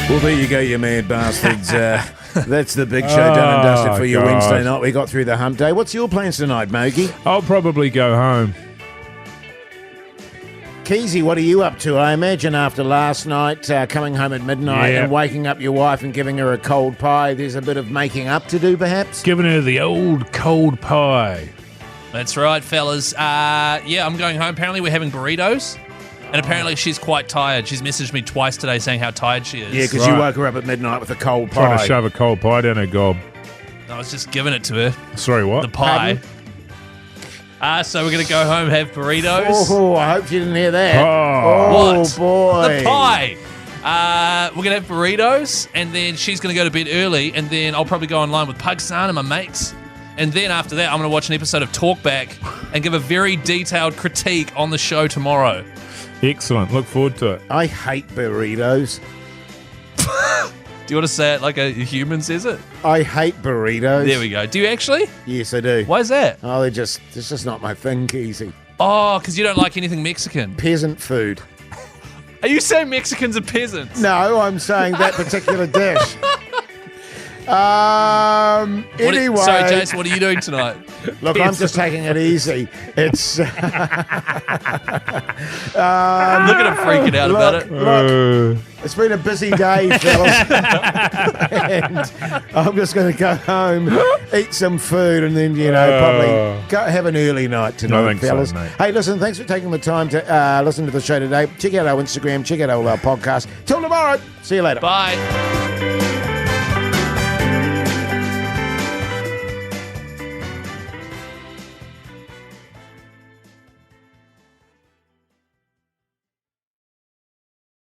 Speaker 4: Well, there you go, you mad bastards. That's the big show done and dusted for your
Speaker 5: God.
Speaker 4: Wednesday night. We got through the hump day. What's your plans tonight, Mogi?
Speaker 5: I'll probably go home.
Speaker 4: Keyzie, what are you up to? I imagine after last night, coming home at midnight
Speaker 5: Yeah.
Speaker 4: and waking up your wife and giving her a cold pie, there's a bit of making up to do, perhaps?
Speaker 5: Giving her the old cold pie.
Speaker 3: That's right, fellas. Yeah, I'm going home. Apparently, we're having burritos. And apparently, she's quite tired. She's messaged me twice today saying how tired she is.
Speaker 4: Yeah, because you
Speaker 5: Right.
Speaker 4: woke her up at midnight with a cold
Speaker 5: Trying
Speaker 4: pie.
Speaker 5: to shove a cold pie down her gob.
Speaker 3: I was just giving it to her,
Speaker 5: Sorry, what?
Speaker 3: the pie. So we're going to go home, have burritos.
Speaker 4: Oh, I hope you didn't hear that.
Speaker 5: Oh.
Speaker 3: What?
Speaker 4: boy.
Speaker 3: The pie. We're going to have burritos, and then she's going to go to bed early, and then I'll probably go online with Pugsan and my mates. And then after that, I'm going to watch an episode of Talkback and give a very detailed critique on the show tomorrow.
Speaker 5: Excellent. Look forward to it.
Speaker 4: I hate burritos.
Speaker 3: Do you want to say it like a human says it?
Speaker 4: I hate burritos.
Speaker 3: There we go. Do you actually?
Speaker 4: Yes, I do.
Speaker 3: Why is that?
Speaker 4: Oh, it's just not my thing, Keyzie.
Speaker 3: Oh, because you don't like anything Mexican.
Speaker 4: Peasant food.
Speaker 3: Are you saying Mexicans are peasants?
Speaker 4: No, I'm saying that particular dish. Anyway.
Speaker 3: Sorry, Jase, what are you doing tonight?
Speaker 4: Look, I'm just taking it easy. It's.
Speaker 3: Look at him freaking out about it.
Speaker 4: Look, it's been a busy day, fellas. And I'm just going to go home, eat some food, and then, probably go have an early night tonight,
Speaker 5: I think so,
Speaker 4: fellas.
Speaker 5: mate.
Speaker 4: Hey, listen, thanks for taking the time to listen to the show today. Check out our Instagram, check out all our podcasts. Till tomorrow. See you later.
Speaker 3: Bye.